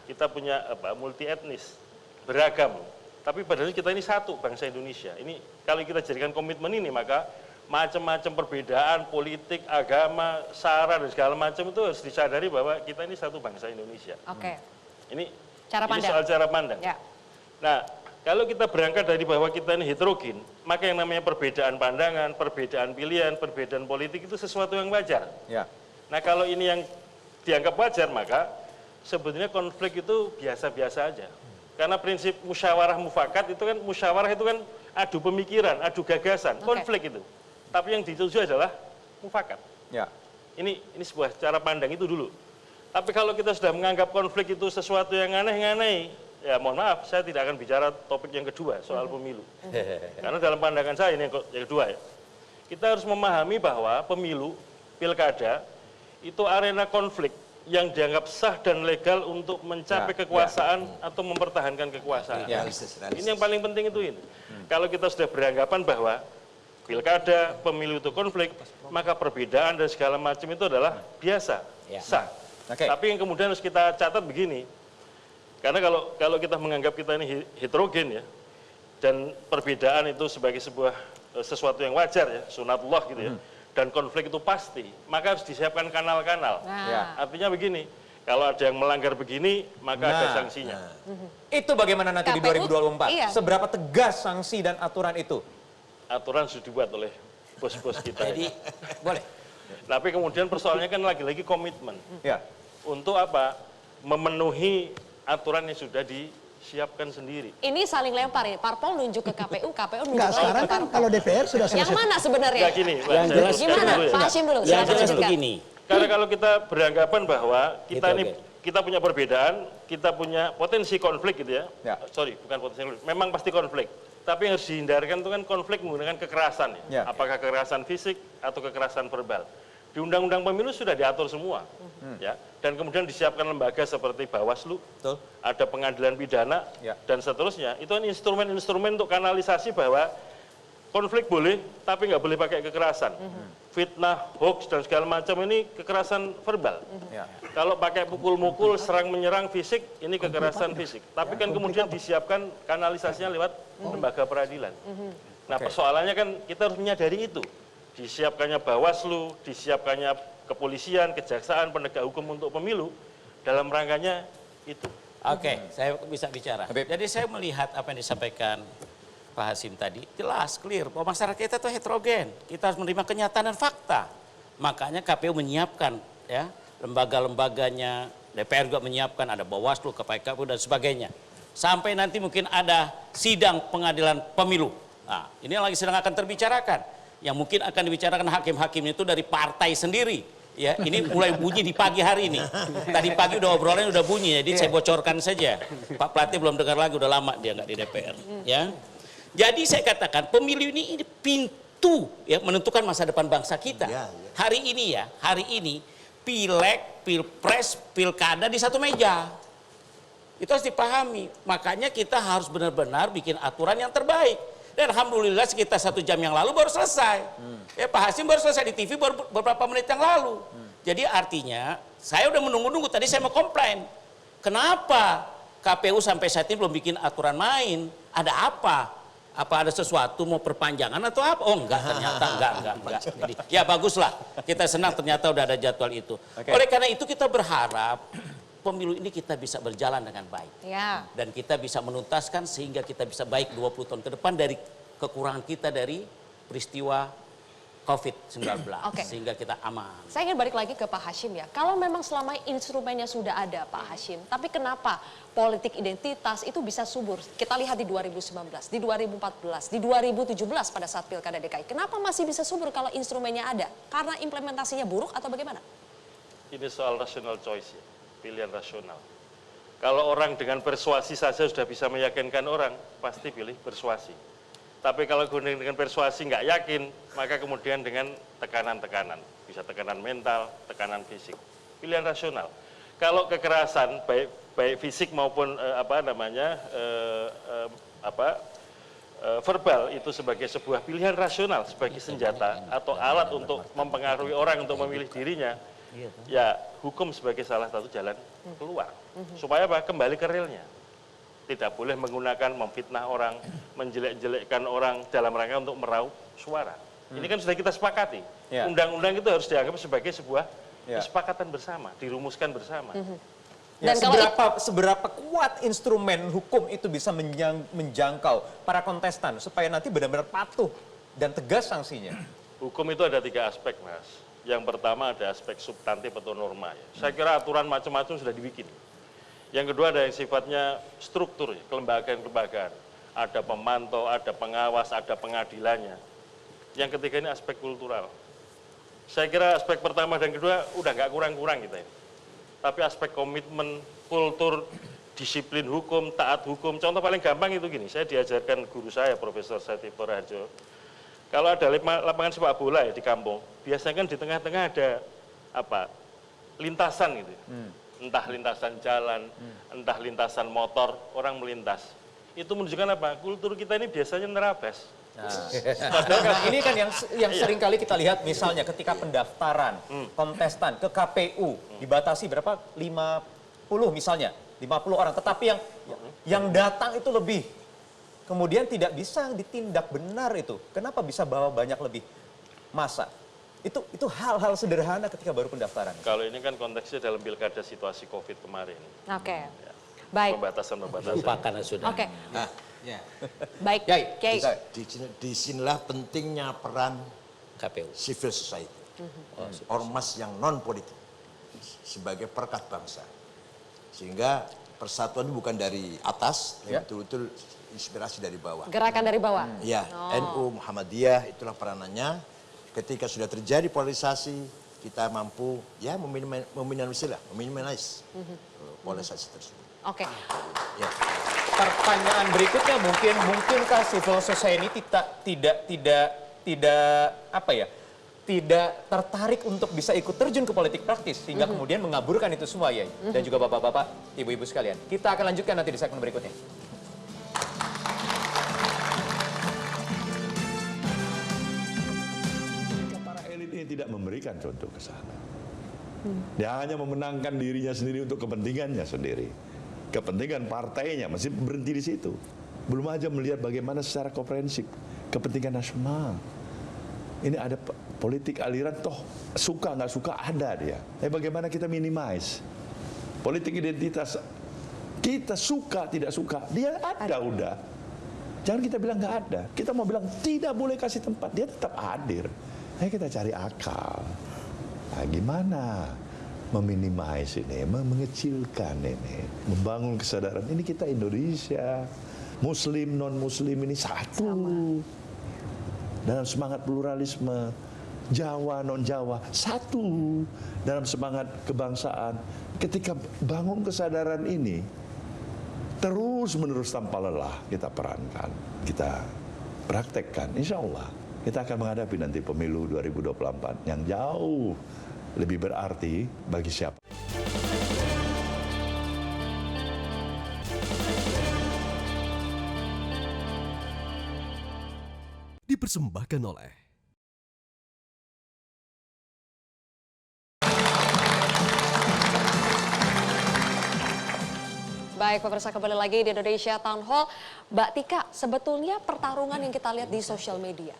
Kita punya multi etnis, beragam. Tapi padahal kita ini satu, bangsa Indonesia. Ini kalau kita jadikan komitmen ini, maka macam-macam perbedaan politik, agama, SARA dan segala macam itu harus disadari bahwa kita ini satu bangsa Indonesia. Ini soal cara pandang. Nah, kalau kita berangkat dari bahwa kita ini heterogen, maka yang namanya perbedaan pandangan, perbedaan pilihan, perbedaan politik itu sesuatu yang wajar. Nah, kalau ini yang dianggap wajar, maka sebetulnya konflik itu biasa-biasa aja. Karena prinsip musyawarah mufakat itu kan, musyawarah itu kan adu pemikiran, adu gagasan, konflik itu. Tapi yang dituju adalah mufakat. Ya. Ini sebuah cara pandang itu dulu. Tapi kalau kita sudah menganggap konflik itu sesuatu yang aneh-aneh, ya mohon maaf, saya tidak akan bicara topik yang kedua soal pemilu. Karena dalam pandangan saya ini yang kedua ya. Kita harus memahami bahwa pemilu, pilkada, itu arena konflik yang dianggap sah dan legal untuk mencapai kekuasaan atau mempertahankan kekuasaan. Ini yang paling penting itu ini. Kalau kita sudah beranggapan bahwa pilkada, pemilu itu konflik, maka perbedaan dan segala macam itu adalah biasa, sah. Tapi yang kemudian harus kita catat begini, karena kalau kita menganggap kita ini heterogen ya, dan perbedaan itu sebagai sesuatu yang wajar ya, sunatullah gitu ya, dan konflik itu pasti, maka harus disiapkan kanal-kanal. Artinya begini, kalau ada yang melanggar begini, maka ada sanksinya. Itu bagaimana nanti di 2024? Iya. Seberapa tegas sanksi dan aturan itu? Aturan sudah dibuat oleh bos-bos kita. Jadi, boleh. Tapi kemudian persoalannya kan lagi-lagi komitmen. Untuk apa? Memenuhi aturan yang sudah disiapkan sendiri. Ini saling lempar ya, parpol nunjuk ke KPU, KPU nunjuk Enggak, lagi sekarang ke kan parpol. kalau DPR sudah selesai. Yang mana sebenarnya? Enggak gini, Yang jelas gimana? Pak Hashim dulu. Yang silakan jelas lanjutkan. begini. Karena kalau kita beranggapan bahwa kita punya perbedaan, kita punya potensi konflik gitu ya. Sorry, bukan potensi konflik, memang pasti konflik. Tapi yang harus dihindarkan itu kan konflik menggunakan kekerasan ya. Apakah kekerasan fisik atau kekerasan verbal. Di Undang-Undang Pemilu sudah diatur semua, ya. Dan kemudian disiapkan lembaga seperti Bawaslu, ada pengadilan pidana, dan seterusnya. Itu kan instrumen-instrumen untuk kanalisasi bahwa konflik boleh, tapi nggak boleh pakai kekerasan. Fitnah, hoax, dan segala macam ini kekerasan verbal. Kalau pakai pukul-mukul, serang menyerang fisik, ini kekerasan fisik. Tapi kan kemudian disiapkan kanalisasinya lewat lembaga peradilan. Nah persoalannya kan kita harus menyadari itu. Disiapkannya Bawaslu, disiapkannya kepolisian, kejaksaan, penegak hukum untuk pemilu, dalam rangkanya itu. Oke, saya bisa bicara. Jadi saya melihat apa yang disampaikan Pak Hashim tadi, jelas, clear, bahwa masyarakat kita itu heterogen. Kita harus menerima kenyataan dan fakta. Makanya KPU menyiapkan ya lembaga-lembaganya, DPR juga menyiapkan, ada Bawaslu, KPU, dan sebagainya. Sampai nanti mungkin ada sidang pengadilan pemilu. Nah, ini yang lagi sedang akan terbicarakan. Yang mungkin akan dibicarakan hakim-hakim itu dari partai sendiri. Ya, ini mulai bunyi di pagi hari ini. Tadi pagi udah obrolan udah bunyi, jadi saya bocorkan saja. Pak Plate belum dengar lagi, udah lama dia nggak di DPR. Ya, jadi saya katakan pemilu ini pintu ya menentukan masa depan bangsa kita. Hari ini pileg, pilpres, pilkada di satu meja. Itu harus dipahami. Makanya kita harus benar-benar bikin aturan yang terbaik. Dan alhamdulillah sekitar 1 jam yang lalu baru selesai. Ya Pak Hashim baru selesai di TV beberapa menit yang lalu. Jadi artinya saya udah menunggu-nunggu, tadi saya mau komplain. Kenapa KPU sampai saat ini belum bikin aturan main? Ada apa? Apa ada sesuatu mau perpanjangan atau apa? Oh enggak, ternyata enggak. Jadi, ya baguslah, kita senang ternyata udah ada jadwal itu. Oleh karena itu kita berharap pemilu ini kita bisa berjalan dengan baik. Dan kita bisa menuntaskan sehingga kita bisa baik 20 tahun ke depan dari kekurangan kita dari peristiwa COVID-19. Sehingga kita aman. Saya ingin balik lagi ke Pak Hashim ya. Kalau memang selama instrumennya sudah ada Pak Hashim, tapi kenapa politik identitas itu bisa subur? Kita lihat di 2019, di 2014, di 2017 pada saat Pilkada DKI. Kenapa masih bisa subur kalau instrumennya ada? Karena implementasinya buruk atau bagaimana? Ini soal rational choice ya. Pilihan rasional. Kalau orang dengan persuasi saja sudah bisa meyakinkan orang, pasti pilih persuasi. Tapi kalau dengan persuasi nggak yakin, maka kemudian dengan tekanan-tekanan. Bisa tekanan mental, tekanan fisik. Pilihan rasional. Kalau kekerasan, baik fisik maupun verbal, itu sebagai sebuah pilihan rasional, sebagai senjata atau alat untuk mempengaruhi orang untuk memilih dirinya, ya hukum sebagai salah satu jalan keluar. Supaya apa? Kembali ke realnya. Tidak boleh menggunakan memfitnah orang, menjelek-jelekkan orang dalam rangka untuk meraup suara. Ini kan sudah kita sepakati. Undang-undang itu harus dianggap sebagai sebuah kesepakatan bersama, dirumuskan bersama. Dan seberapa kuat instrumen hukum itu bisa menjangkau para kontestan supaya nanti benar-benar patuh dan tegas sanksinya? Hukum itu ada 3 aspek, Mas. Yang pertama ada aspek substantif atau norma. Ya. Saya kira aturan macam-macam sudah dibikin. Yang kedua ada yang sifatnya struktur, kelembagaan-kelembagaan. Ada pemantau, ada pengawas, ada pengadilannya. Yang ketiga ini aspek kultural. Saya kira aspek pertama dan kedua udah nggak kurang-kurang kita ini. Tapi aspek komitmen, kultur, disiplin hukum, taat hukum. Contoh paling gampang itu gini, saya diajarkan guru saya, Profesor Satiful Raharjo. Kalau ada lapangan sepak bola ya di kampung, biasanya kan di tengah-tengah ada apa? Lintasan gitu. Entah lintasan jalan, entah lintasan motor, orang melintas. Itu menunjukkan apa? Kultur kita ini biasanya nerabas. Padahal ini kan yang sering kali kita lihat misalnya ketika pendaftaran kontestan ke KPU dibatasi berapa? 50 misalnya, 50 orang. Tetapi yang datang itu lebih. Kemudian tidak bisa ditindak benar itu. Kenapa bisa bawa banyak lebih massa? Itu hal-hal sederhana ketika baru pendaftaran. Kalau ini kan konteksnya dalam pilkada situasi COVID kemarin. Oke. Baik. Pembatasan-pembatasan. Lupakan sudah. Oke. Nah, Baik. Kiai. Disinilah pentingnya peran KPU, civil society, ormas yang non politik sebagai perekat bangsa, sehingga persatuan bukan dari atas, betul-betul inspirasi dari bawah. Gerakan dari bawah. Ya, NU Muhammadiyah itulah peranannya. Ketika sudah terjadi polarisasi, kita mampu ya meminimalisir polarisasi tersebut. Oke. Ya. Pertanyaan berikutnya mungkinkah civil society tidak tertarik untuk bisa ikut terjun ke politik praktis sehingga kemudian mengaburkan itu semua ya, dan juga bapak-bapak, ibu-ibu sekalian. Kita akan lanjutkan nanti di segmen berikutnya. Para elit ini tidak memberikan contoh ke sana. Dia hanya memenangkan dirinya sendiri untuk kepentingannya sendiri. Kepentingan partainya masih berhenti di situ. Belum aja melihat bagaimana secara komprehensif kepentingan nasional. Ini ada politik aliran, toh suka nggak suka ada dia. Bagaimana kita minimize politik identitas? Kita suka tidak suka, dia ada udah. Jangan kita bilang nggak ada. Kita mau bilang tidak boleh kasih tempat, dia tetap hadir. Kita cari akal. Nah, gimana meminimize ini, mengecilkan ini, membangun kesadaran. Ini kita Indonesia, Muslim, non-Muslim ini satu. Dalam semangat pluralisme, Jawa, non-Jawa, satu. Dalam semangat kebangsaan. Ketika bangun kesadaran ini, terus-menerus tanpa lelah kita perankan, kita praktekkan. Insya Allah kita akan menghadapi nanti pemilu 2024 yang jauh lebih berarti bagi siapa. Dipersembahkan oleh Baik, pemirsa, kembali lagi di Indonesia Town Hall. Mbak Tika, sebetulnya pertarungan yang kita lihat di sosial media,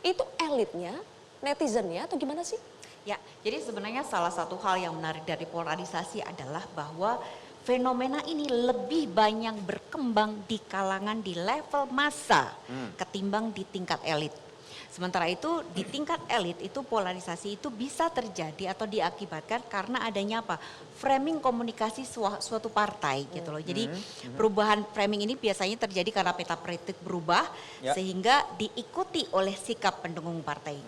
itu elitnya, netizennya, atau gimana sih? Ya, jadi sebenarnya salah satu hal yang menarik dari polarisasi adalah bahwa fenomena ini lebih banyak berkembang di kalangan di level massa ketimbang di tingkat elit. Sementara itu di tingkat elit itu polarisasi itu bisa terjadi atau diakibatkan karena adanya apa? Framing komunikasi suatu partai gitu loh. Jadi perubahan framing ini biasanya terjadi karena peta politik berubah sehingga diikuti oleh sikap pendukung partai.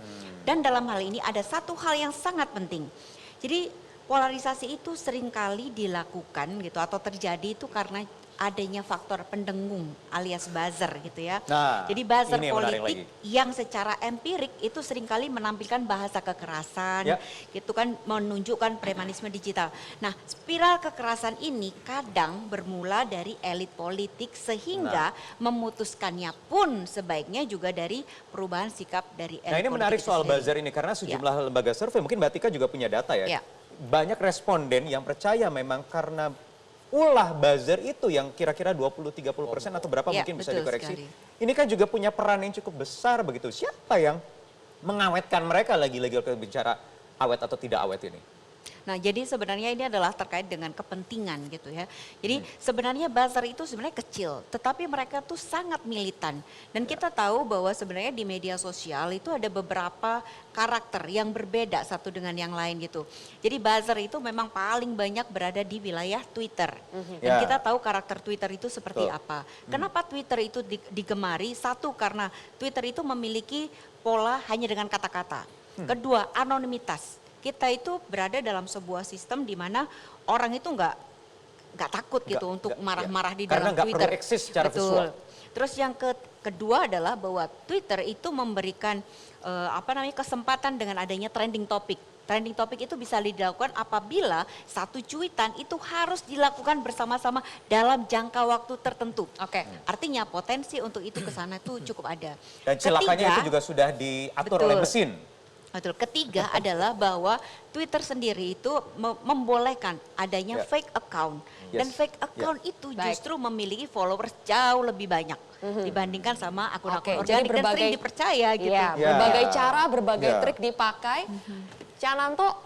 Dan dalam hal ini ada satu hal yang sangat penting. Jadi polarisasi itu seringkali dilakukan gitu atau terjadi itu karena adanya faktor pendengung alias buzzer gitu ya. Nah, jadi buzzer politik yang secara empirik itu seringkali menampilkan bahasa kekerasan gitu kan, menunjukkan premanisme digital. Nah, spiral kekerasan ini kadang bermula dari elit politik sehingga memutuskannya pun sebaiknya juga dari perubahan sikap dari elit politik. Nah, ini menarik soal buzzer ini karena sejumlah lembaga survei, mungkin Mbak Tika juga punya data ya. Banyak responden yang percaya memang karena ulah buzzer itu yang kira-kira 20-30% atau berapa mungkin bisa dikoreksi. Sekali. Ini kan juga punya peran yang cukup besar begitu. Siapa yang mengawetkan mereka lagi-lagi kalau bicara awet atau tidak awet ini? Nah, jadi sebenarnya ini adalah terkait dengan kepentingan gitu ya. Jadi sebenarnya buzzer itu sebenarnya kecil, tetapi mereka tuh sangat militan. Dan kita tahu bahwa sebenarnya di media sosial itu ada beberapa karakter yang berbeda satu dengan yang lain gitu. Jadi buzzer itu memang paling banyak berada di wilayah Twitter. Dan kita tahu karakter Twitter itu seperti apa. Kenapa Twitter itu digemari? Satu, karena Twitter itu memiliki pola hanya dengan kata-kata. Kedua, anonimitas. Kita itu berada dalam sebuah sistem di mana orang itu nggak takut gitu untuk marah-marah di dalam Twitter. Karena nggak perlu eksis secara visual. Terus yang kedua adalah bahwa Twitter itu memberikan kesempatan dengan adanya trending topic. Trending topic itu bisa dilakukan apabila satu cuitan itu harus dilakukan bersama-sama dalam jangka waktu tertentu. Artinya potensi untuk itu ke sana itu cukup ada. Dan celakanya itu juga sudah diatur oleh mesin. Betul. Ketiga adalah bahwa Twitter sendiri itu membolehkan adanya fake account. Dan fake account itu justru memiliki followers jauh lebih banyak dibandingkan sama akun-akun organik dan sering dipercaya gitu. Berbagai cara, berbagai trik dipakai. Cananto,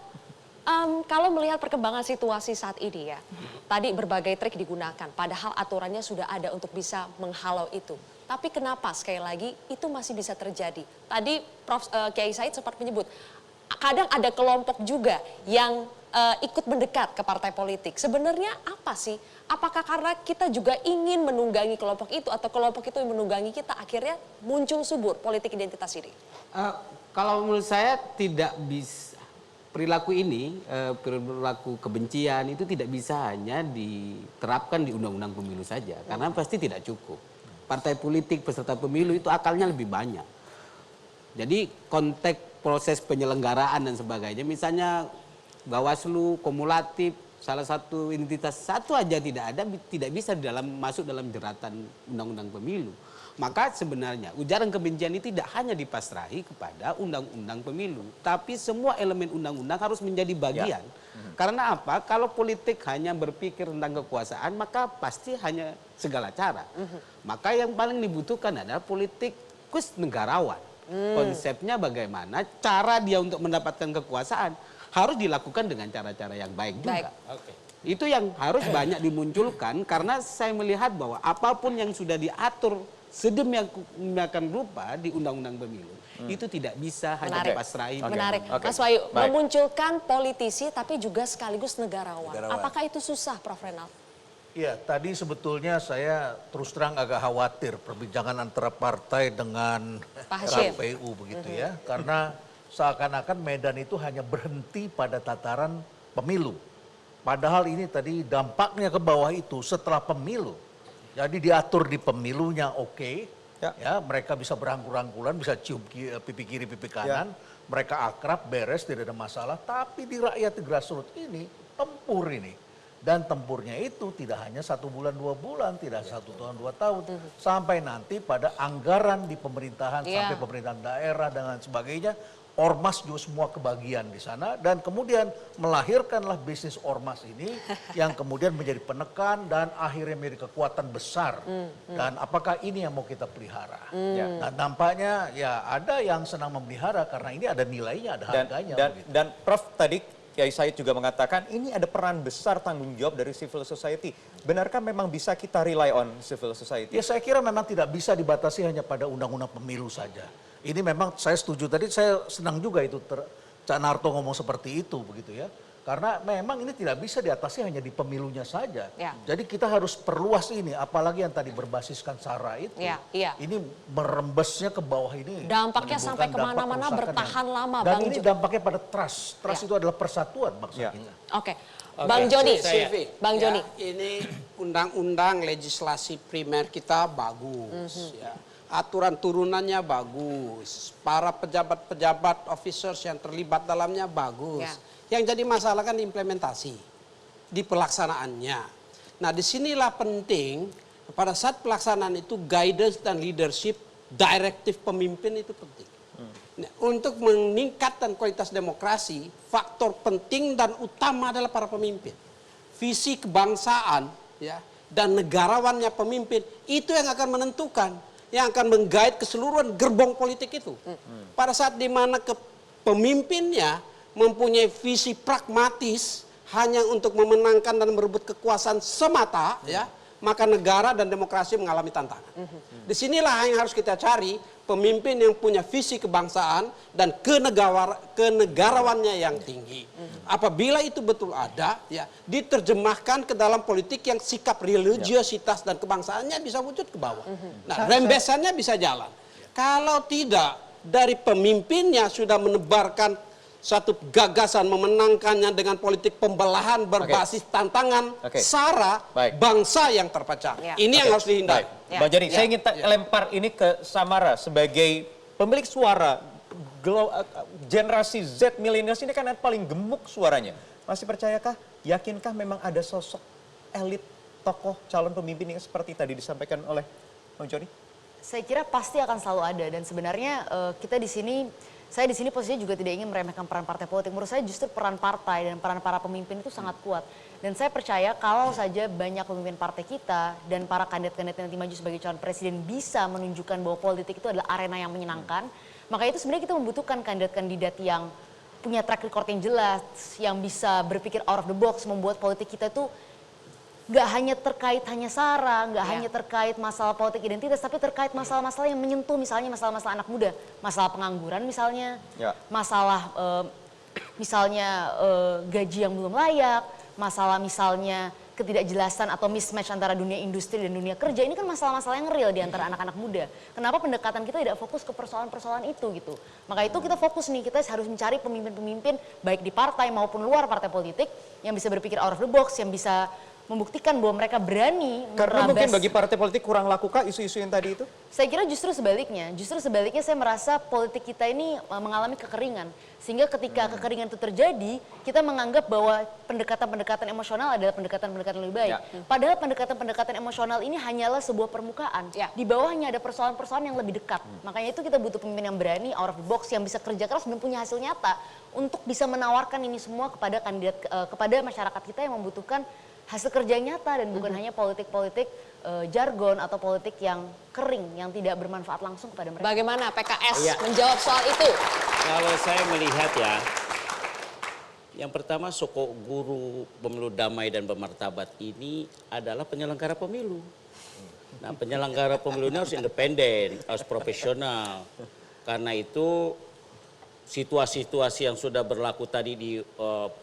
kalau melihat perkembangan situasi saat ini ya, tadi berbagai trik digunakan, padahal aturannya sudah ada untuk bisa menghalau itu. Tapi kenapa sekali lagi itu masih bisa terjadi? Tadi Prof. Kiai Said sempat menyebut, kadang ada kelompok juga yang ikut mendekat ke partai politik. Sebenarnya apa sih? Apakah karena kita juga ingin menunggangi kelompok itu atau kelompok itu yang menunggangi kita, akhirnya muncul subur politik identitas ini? Kalau menurut saya tidak bisa, perilaku ini, perilaku kebencian itu tidak bisa hanya diterapkan di undang-undang pemilu saja. Karena pasti tidak cukup. Partai politik peserta pemilu itu akalnya lebih banyak. Jadi konteks proses penyelenggaraan dan sebagainya, misalnya Bawaslu, kumulatif, salah satu identitas satu aja tidak ada, tidak bisa masuk dalam jeratan undang-undang pemilu. Maka sebenarnya ujaran kebencian ini tidak hanya dipasrahi kepada undang-undang pemilu, tapi semua elemen undang-undang harus menjadi bagian. Karena apa? Kalau politik hanya berpikir tentang kekuasaan, maka pasti hanya segala cara. Maka yang paling dibutuhkan adalah politikus negarawan. Konsepnya bagaimana cara dia untuk mendapatkan kekuasaan harus dilakukan dengan cara-cara yang baik juga. Itu yang harus banyak dimunculkan, karena saya melihat bahwa apapun yang sudah diatur sedemikian rupa di undang-undang pemilu itu tidak bisa hanya dipasrahi. Menarik. Mas Wahyu, memunculkan politisi tapi juga sekaligus negarawan. Apakah itu susah, Prof. Renald? Ya, tadi sebetulnya saya terus terang agak khawatir perbincangan antara partai dengan KPU begitu ya. Karena seakan-akan Medan itu hanya berhenti pada tataran pemilu. Padahal ini tadi dampaknya ke bawah itu setelah pemilu. Jadi diatur di pemilunya ya mereka bisa berangkul-angkulan, bisa cium pipi kiri, pipi kanan, mereka akrab, beres, tidak ada masalah. Tapi di rakyat grassroots ini, tempur ini. Dan tempurnya itu tidak hanya 1 bulan, 2 bulan, tidak 1 tahun, 2 tahun. Sampai nanti pada anggaran di pemerintahan, sampai pemerintahan daerah dan sebagainya. Ormas juga semua kebagian di sana dan kemudian melahirkanlah bisnis ormas ini yang kemudian menjadi penekan dan akhirnya menjadi kekuatan besar. Dan apakah ini yang mau kita pelihara? Nah, nampaknya ya ada yang senang memelihara karena ini ada nilainya, ada harganya. Dan Prof tadi Kiai Said juga mengatakan ini ada peran besar tanggung jawab dari civil society. Benarkah memang bisa kita rely on civil society? Ya saya kira memang tidak bisa dibatasi hanya pada undang-undang pemilu saja. Ini memang saya setuju tadi, saya senang juga itu Cak Narto ngomong seperti itu begitu ya. Karena memang ini tidak bisa diatasi hanya di pemilunya saja. Jadi kita harus perluas ini, apalagi yang tadi berbasiskan SARA itu. Ini merembesnya ke bawah ini. Dampaknya sampai kemana-mana bertahan lama. Dan ini dampaknya pada trust. Trust itu adalah persatuan bangsa kita. Bang Joni. Bang Joni. Ini undang-undang legislasi primer kita bagus. Aturan turunannya bagus. Para pejabat-pejabat officers yang terlibat dalamnya bagus. Yang jadi masalah kan di implementasi, di pelaksanaannya. Nah disinilah penting pada saat pelaksanaan itu guidance dan leadership, direktif pemimpin itu penting. Nah, untuk meningkatkan kualitas demokrasi, faktor penting dan utama adalah para pemimpin. Visi kebangsaan ya, dan negarawannya pemimpin itu yang akan menentukan, yang akan menggait keseluruhan gerbong politik itu. Pada saat dimana pemimpinnya mempunyai visi pragmatis hanya untuk memenangkan dan merebut kekuasaan semata, ya, maka negara dan demokrasi mengalami tantangan. Disinilah yang harus kita cari, pemimpin yang punya visi kebangsaan dan kenegarawannya yang tinggi. Apabila itu betul ada, ya, diterjemahkan ke dalam politik yang sikap religiositas dan kebangsaannya bisa wujud ke bawah. Nah, rembesannya bisa jalan. Kalau tidak, dari pemimpinnya sudah menebarkan satu gagasan memenangkannya dengan politik pembelahan berbasis tantangan, sara, bangsa yang terpecah. Ini yang harus dihindari. Bang Jani, saya ingin lempar ini ke Samara sebagai pemilik suara generasi Z milenials ini kan paling gemuk suaranya. Masih percayakah, yakinkah memang ada sosok elit tokoh calon pemimpin yang seperti tadi disampaikan oleh Bang Joni? Saya kira pasti akan selalu ada, dan sebenarnya kita di sini, saya di sini posisinya juga tidak ingin meremehkan peran partai politik. Menurut saya justru peran partai dan peran para pemimpin itu sangat kuat. Dan saya percaya kalau saja banyak pemimpin partai kita dan para kandidat-kandidat yang nanti maju sebagai calon presiden bisa menunjukkan bahwa politik itu adalah arena yang menyenangkan, maka itu sebenarnya kita membutuhkan kandidat-kandidat yang punya track record yang jelas, yang bisa berpikir out of the box, membuat politik kita itu nggak hanya terkait hanya sara, nggak hanya terkait masalah politik identitas, tapi terkait masalah-masalah yang menyentuh misalnya masalah-masalah anak muda, masalah pengangguran misalnya, masalah misalnya gaji yang belum layak, masalah misalnya ketidakjelasan atau mismatch antara dunia industri dan dunia kerja. Ini kan masalah-masalah yang real di antara anak-anak muda. Kenapa pendekatan kita tidak fokus ke persoalan-persoalan itu gitu. Maka itu kita fokus nih, kita harus mencari pemimpin-pemimpin baik di partai maupun luar partai politik yang bisa berpikir out of the box, yang bisa membuktikan bahwa mereka berani karena mungkin bagi partai politik kurang lakukah isu-isu yang tadi itu? Saya kira justru sebaliknya saya merasa politik kita ini mengalami kekeringan. Sehingga ketika kekeringan itu terjadi, kita menganggap bahwa pendekatan-pendekatan emosional adalah pendekatan-pendekatan lebih baik. Padahal pendekatan-pendekatan emosional ini hanyalah sebuah permukaan. Di bawahnya ada persoalan-persoalan yang lebih dekat. Makanya itu kita butuh pemimpin yang berani, out of the box, yang bisa kerja keras dan punya hasil nyata untuk bisa menawarkan ini semua kepada kandidat, kepada masyarakat kita yang membutuhkan hasil kerja nyata dan bukan hanya politik-politik jargon atau politik yang kering yang tidak bermanfaat langsung kepada mereka. Bagaimana PKS menjawab soal itu? Kalau saya melihat ya, yang pertama sokok guru pemilu damai dan bermartabat ini adalah penyelenggara pemilu. Nah, penyelenggara pemilu ini harus independen, harus profesional. Karena itu situasi-situasi yang sudah berlaku tadi di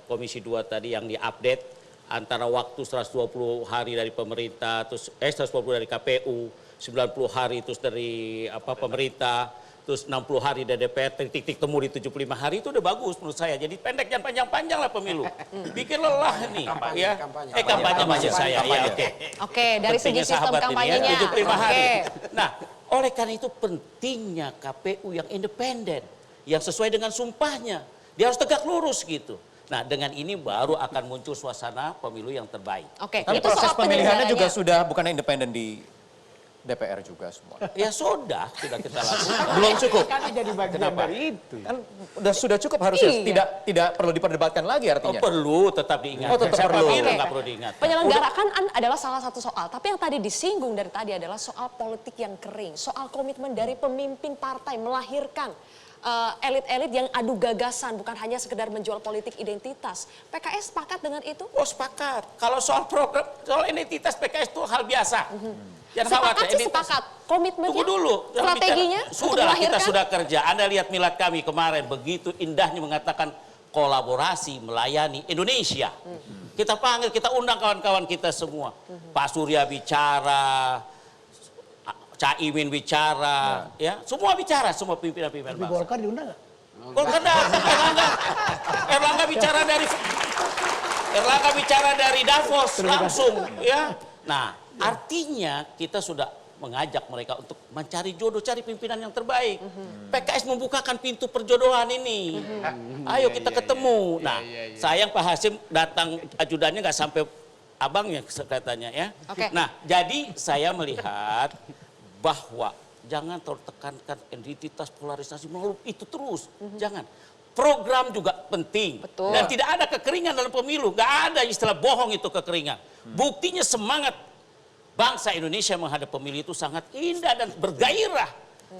Komisi 2 tadi yang diupdate, antara waktu 120 hari dari pemerintah, terus 120 dari KPU, 90 hari terus dari pemerintah, terus 60 hari dari DPR, titik temu di 75 hari itu udah bagus menurut saya. Jadi pendek dan panjang-panjang lah pemilu. Bikin lelah nih, ya. Kampanye maksud saya, ya oke. Oke, dari segi sistem kampanyenya. 75 hari. Nah, oleh karena itu pentingnya KPU yang independen, yang sesuai dengan sumpahnya. Dia harus tegak lurus gitu. Nah, dengan ini baru akan muncul suasana pemilu yang terbaik. Oke, tapi proses pemilihannya juga sudah bukan independen di DPR juga semua. Ya sudah kita lakukan. Belum cukup. Kan jadi bagian dari itu. Kan sudah cukup harusnya, tidak perlu diperdebatkan lagi artinya. Perlu tetap diingat. Oh, tetap perlu. Nggak perlu diingat. Penyelenggaraan adalah salah satu soal, tapi yang tadi disinggung dari tadi adalah soal politik yang kering, soal komitmen dari pemimpin partai melahirkan elit-elit yang adu gagasan, bukan hanya sekedar menjual politik identitas. PKS sepakat dengan itu? Oh, sepakat. Kalau soal program, soal identitas PKS itu hal biasa. Sepakat sih sepakat. Komitmennya, tunggu dulu. strateginya kita sudah kerja. Anda lihat milad kami kemarin, begitu indahnya mengatakan kolaborasi melayani Indonesia. Kita panggil, kita undang kawan-kawan kita semua. Pak Surya bicara, Caimin bicara, ya semua bicara, semua pimpinan-pimpinan bangsa. Golkar diundang nggak? Golkar Erlangga bicara dari Davos langsung, ya. Nah, artinya kita sudah mengajak mereka untuk mencari jodoh, cari pimpinan yang terbaik. PKS membukakan pintu perjodohan ini. Ayo kita ketemu. Nah, sayang Pak Hasim datang ajudannya nggak sampai abangnya katanya ya. Nah, jadi saya melihat bahwa jangan terlalu tekankan identitas, polarisasi, mau itu terus. Jangan. Program juga penting. Betul. Dan tidak ada kekeringan dalam pemilu. Nggak ada istilah bohong itu kekeringan. Buktinya semangat bangsa Indonesia menghadap pemilu itu sangat indah dan bergairah.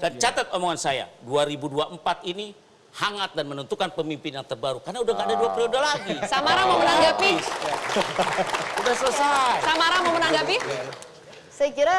Dan catat omongan saya, 2024 ini hangat dan menentukan pemimpin yang terbaru. Karena udah nggak ada 2 periode lagi. Samara mau menanggapi? Udah selesai. Samara mau menanggapi? Saya kira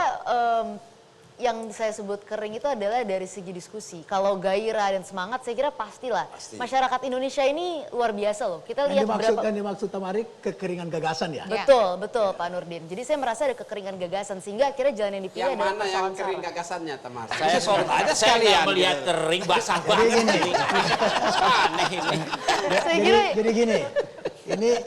yang saya sebut kering itu adalah dari segi diskusi. Kalau gairah dan semangat saya kira pastilah. Masyarakat Indonesia ini luar biasa loh. Kita lihat Yang dimaksud Tamarik kekeringan gagasan ya? Betul, betul Pak Nurdin. Jadi saya merasa ada kekeringan gagasan sehingga akhirnya jalan yang dipilih Yang adalah mana yang persoalan kering sara. gagasannya, Tamar? Saya Sorot aja saya sekalian. nggak melihat kering, basah banget ini. Aneh ini. Jadi gini,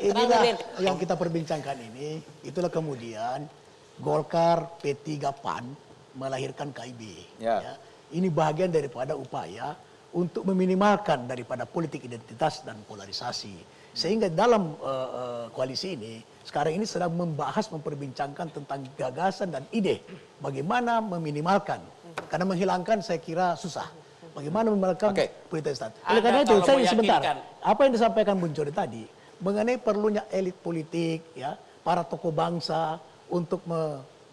inilah yang kita perbincangkan ini, itulah kemudian Golkar, P3, PAN melahirkan KIB. Ya. Ini bagian daripada upaya untuk meminimalkan daripada politik identitas dan polarisasi. Sehingga dalam koalisi ini, sekarang ini sedang membahas, memperbincangkan tentang gagasan dan ide. Bagaimana meminimalkan, karena menghilangkan saya kira susah. Bagaimana meminimalkan politik identitas. Oleh karena itu, saya sebentar, apa yang disampaikan Bung Jody tadi, mengenai perlunya elit politik, ya, para tokoh bangsa untuk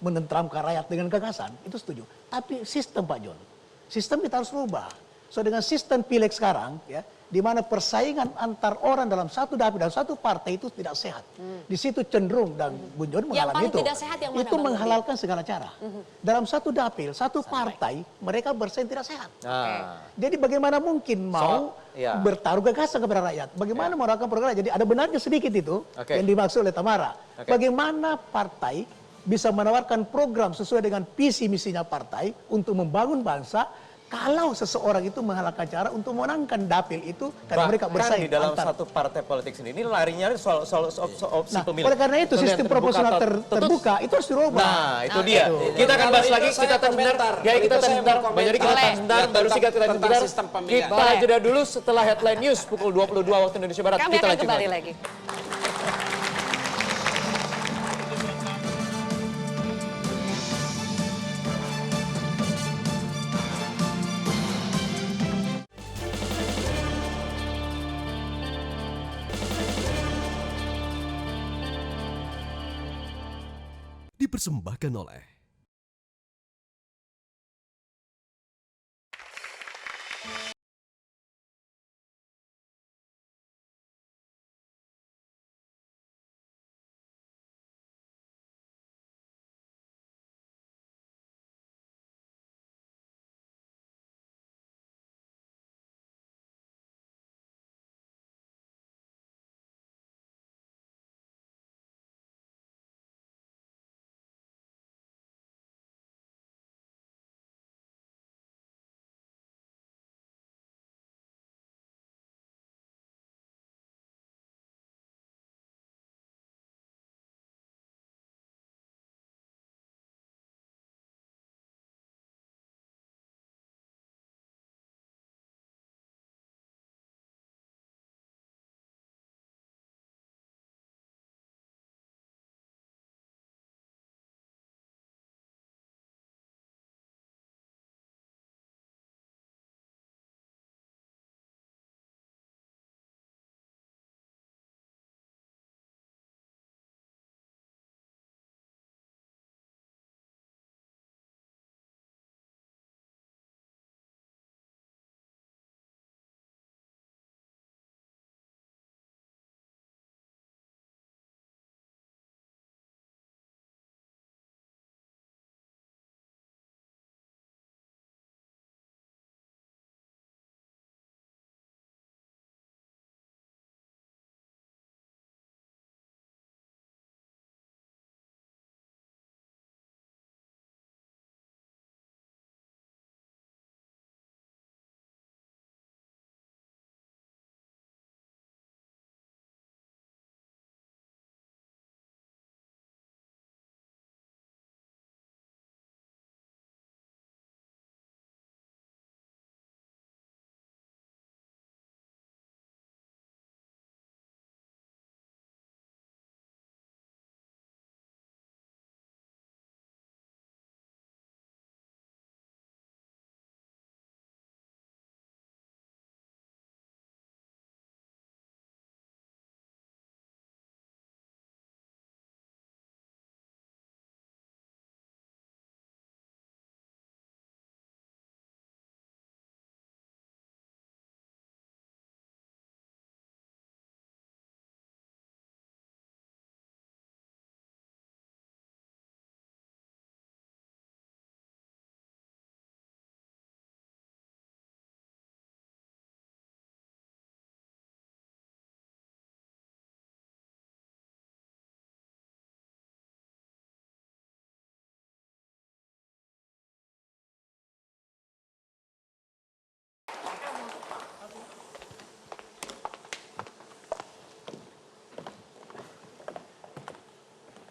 menenteramkan rakyat dengan gagasan, itu setuju. Tapi sistem Pak John, sistem kita harus rubah. So dengan sistem pileg sekarang, ya, di mana persaingan antar orang dalam satu dapil dalam satu partai itu tidak sehat. Di situ cenderung dan Bung John mengalami itu. Tidak sehat yang mana, Itu Bang menghalalkan segala cara. Dalam satu dapil, satu partai, mereka bersaing tidak sehat. Jadi bagaimana mungkin mau bertaruh gagasan kepada rakyat? Bagaimana melakukan program? Jadi ada benarnya sedikit itu yang dimaksud oleh Tamara. Bagaimana partai bisa menawarkan program sesuai dengan visi misinya partai untuk membangun bangsa kalau seseorang itu menghalalkan cara untuk memenangkan dapil itu karena mereka bersaing di dalam satu partai politik sendiri ini larinya soal opsi pemilih. Oleh karena itu sistem proporsional terbuka itu harus dirubah. Nah, itu dia. Kita akan bahas lagi, kita tahan sebentar. Ya, kita tahan sebentar. Bang Jadi kita tahan sebentar, baru singkat kita sebentar. Kita jeda dulu setelah headline news pukul 22 waktu Indonesia Barat. Kami Kita akan lanjut kembali lagi. Dipersembahkan oleh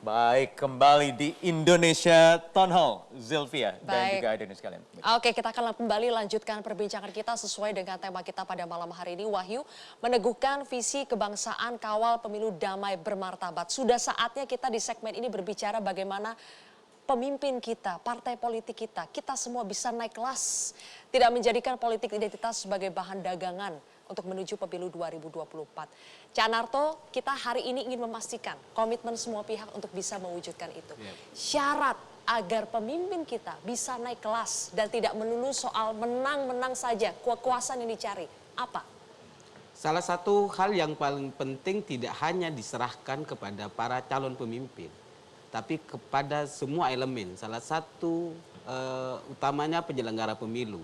Baik, kembali di Indonesia Town Hall, Zilvia dan Baik. juga Adenis sekalian. Oke, kita akan kembali lanjutkan perbincangan kita sesuai dengan tema kita pada malam hari ini. Wahyu, meneguhkan visi kebangsaan kawal pemilu damai bermartabat. Sudah saatnya kita di segmen ini berbicara bagaimana pemimpin kita, partai politik kita semua bisa naik kelas. Tidak menjadikan politik identitas sebagai bahan dagangan untuk menuju pemilu 2024. Cak Narto, kita hari ini ingin memastikan komitmen semua pihak untuk bisa mewujudkan itu. Syarat agar pemimpin kita bisa naik kelas dan tidak melulu soal menang-menang saja, kekuasaan yang dicari. Apa? Salah satu hal yang paling penting tidak hanya diserahkan kepada para calon pemimpin, tapi kepada semua elemen. Salah satu utamanya penyelenggara pemilu.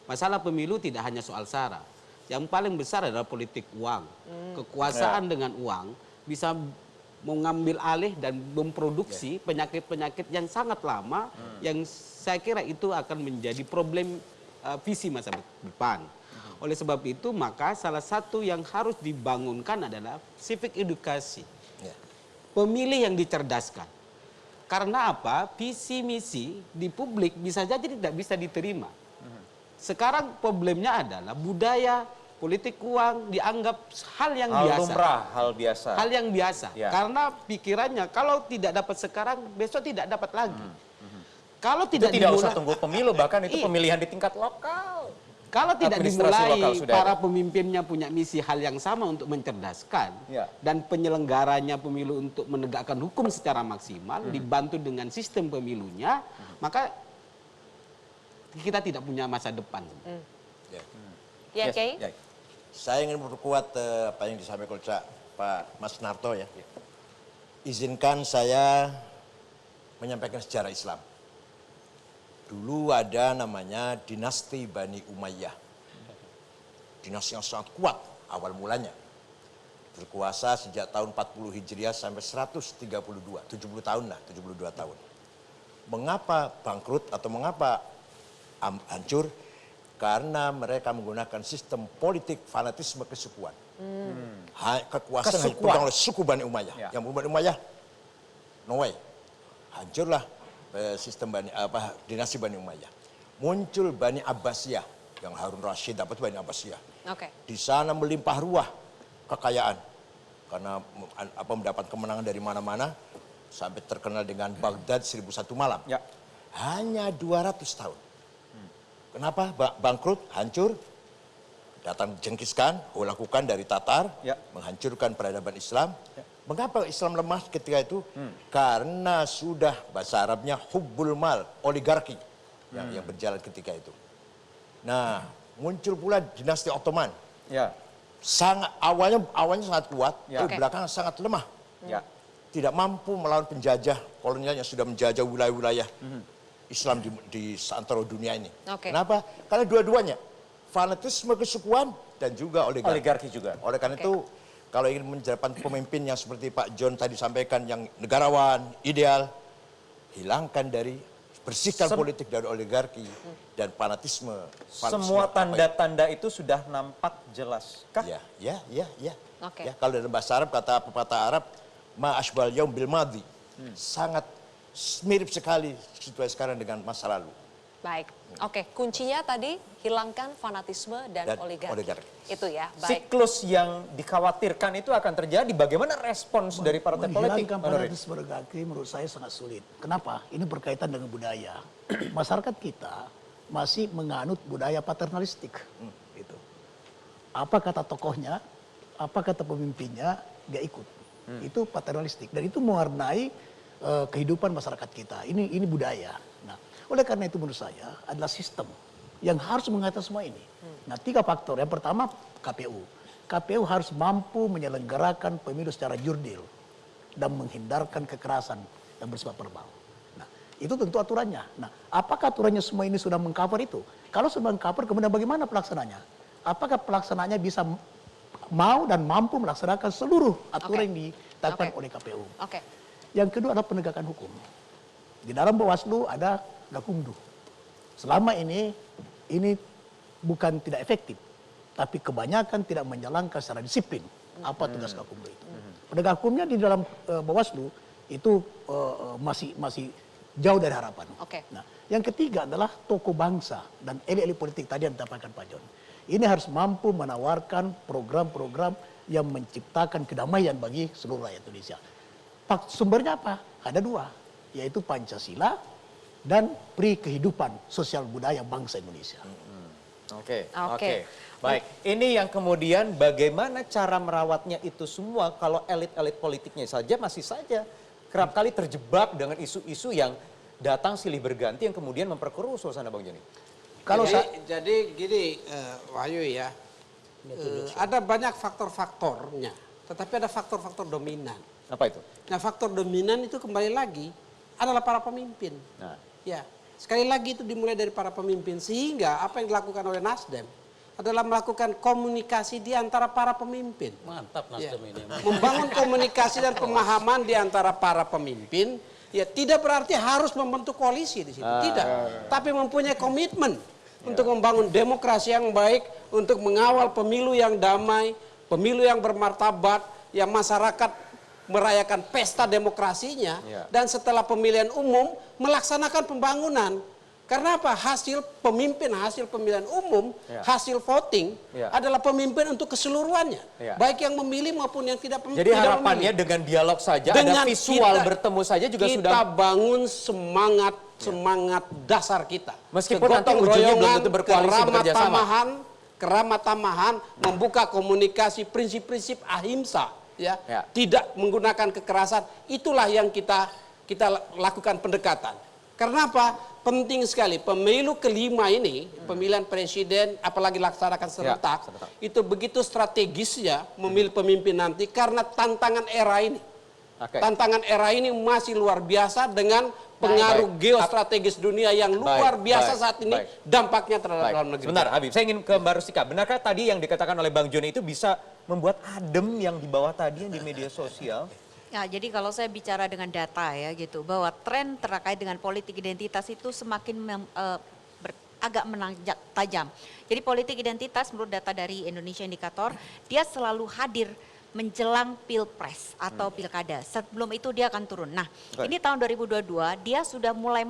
Masalah pemilu tidak hanya soal sara. Yang paling besar adalah politik uang. Kekuasaan dengan uang bisa mengambil alih dan memproduksi penyakit-penyakit yang sangat lama yang saya kira itu akan menjadi problem visi masa depan. Oleh sebab itu maka salah satu yang harus dibangunkan adalah civic edukasi. Pemilih yang dicerdaskan. Karena apa? Visi misi di publik bisa jadi tidak bisa diterima. Sekarang problemnya adalah budaya politik uang dianggap hal yang biasa. Lumrah, hal biasa. Hal yang biasa. Ya. Karena pikirannya kalau tidak dapat sekarang, besok tidak dapat lagi. Kalau Itu tidak tidak dimulai, usah tunggu pemilu, bahkan itu pemilihan di tingkat lokal. kalau tidak Administrasi dimulai, lokal sudah para ada. pemimpinnya punya misi hal yang sama untuk mencerdaskan. Ya. Dan penyelenggaranya pemilu untuk menegakkan hukum secara maksimal, dibantu dengan sistem pemilunya, maka kita tidak punya masa depan. Ya, Kiai? Saya ingin memperkuat apa yang disampaikan oleh Pak Mas Narto ya. Izinkan saya menyampaikan sejarah Islam. Dulu ada namanya dinasti Bani Umayyah. Dinasti yang sangat kuat awal mulanya. Berkuasa sejak tahun 40 Hijriah sampai 132, 70 tahun lah, 72 tahun. Mengapa bangkrut atau mengapa hancur? Karena mereka menggunakan sistem politik fanatisme kesukuan. Kekuasaan hanya dipegang oleh suku Bani Umayyah. Yang Bani Umayyah, no way. Hancurlah sistem dinasti Bani Umayyah. Muncul Bani Abbasiyah, yang Harun Rashid dapat Bani Abbasiyah. Di sana melimpah ruah kekayaan. Karena mendapat kemenangan dari mana-mana, sampai terkenal dengan Baghdad 1001 malam. Hanya 200 tahun. Kenapa? Bangkrut, hancur, datang Genghis Khan, lakukan dari Tatar, menghancurkan peradaban Islam. Mengapa Islam lemah ketika itu? Karena sudah bahasa Arabnya hubbul mal, oligarki yang berjalan ketika itu. Nah, muncul pula dinasti Ottoman. Awalnya sangat kuat, tapi belakangan sangat lemah. Tidak mampu melawan penjajah kolonial yang sudah menjajah wilayah-wilayah Islam di antara dunia ini. Kenapa? Karena dua-duanya fanatisme kesukuan dan juga oligarki juga. Oleh karena itu, kalau ingin menjadikan pemimpin yang seperti Pak John tadi sampaikan, yang negarawan, ideal, hilangkan bersihkan politik dari oligarki dan fanatisme. Semua tanda-tanda itu sudah nampak jelas kah? Ya. Kalau dalam bahasa Arab, kata pepatah Arab, ma asbal yaum bil madi. Sangat mirip sekali situasi sekarang dengan masa lalu. Baik, kuncinya tadi hilangkan fanatisme dan oligarki. Itu ya, baik. Siklus yang dikhawatirkan itu akan terjadi. Bagaimana respons dari partai politik? Menghilangkan fanatisme oligarki menurut saya sangat sulit. Kenapa? Ini berkaitan dengan budaya. Masyarakat kita masih menganut budaya paternalistik. Gitu. Apa kata tokohnya, apa kata pemimpinnya, dia ikut. Itu paternalistik. Dan itu mewarnai kehidupan masyarakat kita. Ini budaya. Nah, oleh karena itu menurut saya adalah sistem yang harus mengatur semua ini. Nah, 3 faktor. Yang pertama KPU. KPU harus mampu menyelenggarakan pemilu secara jurdil dan menghindarkan kekerasan yang bersifat verbal. Nah, itu tentu aturannya. Nah, apakah aturannya semua ini sudah mengcover itu? Kalau sudah mengcover, kemudian bagaimana pelaksananya? Apakah pelaksananya bisa mau dan mampu melaksanakan seluruh aturan yang ditetapkan oleh KPU? Yang kedua adalah penegakan hukum. Di dalam Bawaslu ada Gakumdu. Selama ini bukan tidak efektif, tapi kebanyakan tidak menjalankan secara disiplin apa tugas Gakumdu itu. Penegak hukumnya di dalam Bawaslu itu masih jauh dari harapan. Nah, yang ketiga adalah tokoh bangsa dan elit-elit politik tadi yang ditampilkan Pak John. Ini harus mampu menawarkan program-program yang menciptakan kedamaian bagi seluruh rakyat Indonesia. Sumbernya apa? Ada dua, yaitu Pancasila dan pri kehidupan sosial budaya bangsa Indonesia. Oke. Baik, ini yang kemudian bagaimana cara merawatnya itu semua kalau elit-elit politiknya saja masih saja kerap kali terjebak dengan isu-isu yang datang silih berganti yang kemudian memperkeruh suasana, Bang Joni. Jadi gini, Wahyu ya, ada banyak faktor-faktornya, tetapi ada faktor-faktor dominan. Apa itu? Nah, faktor dominan itu kembali lagi adalah para pemimpin. Ya, sekali lagi itu dimulai dari para pemimpin, sehingga apa yang dilakukan oleh Nasdem adalah melakukan komunikasi di antara para pemimpin. Mantap Nasdem ini. Membangun komunikasi dan pemahaman di antara para pemimpin, ya tidak berarti harus membentuk koalisi di situ, tidak. Tapi mempunyai komitmen untuk membangun demokrasi yang baik, untuk mengawal pemilu yang damai, pemilu yang bermartabat, yang masyarakat merayakan pesta demokrasinya, dan setelah pemilihan umum melaksanakan pembangunan. Karena apa? Hasil pemimpin, hasil pemilihan umum, hasil voting adalah pemimpin untuk keseluruhannya. Baik yang memilih maupun yang tidak memilih. Jadi harapannya dengan dialog saja, dengan ada visual bertemu saja juga sudah. Kita bangun semangat dasar kita. Meskipun nanti ujungnya belum tentu berkoalisi bekerja sama. Keramah tamahan, membuka komunikasi prinsip-prinsip ahimsa, tidak menggunakan kekerasan. Itulah yang kita lakukan pendekatan. Karena apa? Penting sekali, pemilu kelima ini, pemilihan presiden, apalagi laksanakan serentak, itu begitu strategisnya memilih pemimpin nanti karena tantangan era ini. Tantangan era ini masih luar biasa dengan pengaruh geostrategis dunia yang luar biasa saat ini, dampaknya terhadap dalam negeri. Sebentar, Habib, saya ingin ke Mbak Rustika. Benarkah tadi yang dikatakan oleh Bang Joni itu bisa membuat adem yang di bawah tadi yang di media sosial? Ya, jadi kalau saya bicara dengan data ya gitu, bahwa tren terkait dengan politik identitas itu semakin agak menanjak tajam. Jadi politik identitas menurut data dari Indonesia Indikator, dia selalu hadir menjelang pilpres atau pilkada. Sebelum itu dia akan turun. Nah, ini tahun 2022 dia sudah mulai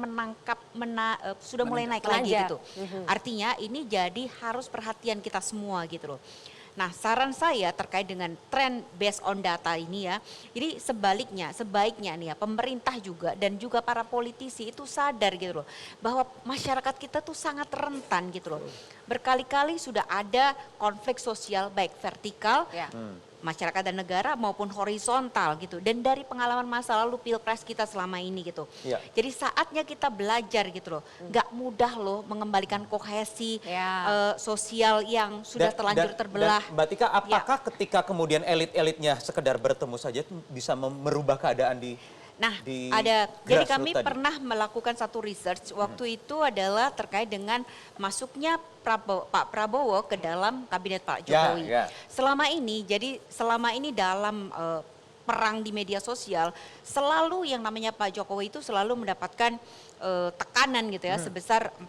sudah mulai naik lagi gitu. Artinya ini jadi harus perhatian kita semua gitu loh. Nah, saran saya terkait dengan tren based on data ini ya, jadi sebaiknya nih ya pemerintah juga dan juga para politisi itu sadar gitu loh, bahwa masyarakat kita tuh sangat rentan gitu loh. Berkali-kali sudah ada konflik sosial baik vertikal, masyarakat dan negara maupun horizontal gitu. Dan dari pengalaman masa lalu pilpres kita selama ini gitu. Jadi saatnya kita belajar gitu loh. Gak mudah loh mengembalikan kohesi sosial yang sudah terlanjur terbelah. Dan Mbak Tika, apakah ketika kemudian elit-elitnya sekedar bertemu saja bisa merubah keadaan di jadi kami pernah melakukan satu research waktu itu adalah terkait dengan masuknya Pak Prabowo ke dalam kabinet Pak Jokowi. Selama ini dalam perang di media sosial selalu yang namanya Pak Jokowi itu selalu mendapatkan tekanan gitu ya sebesar 45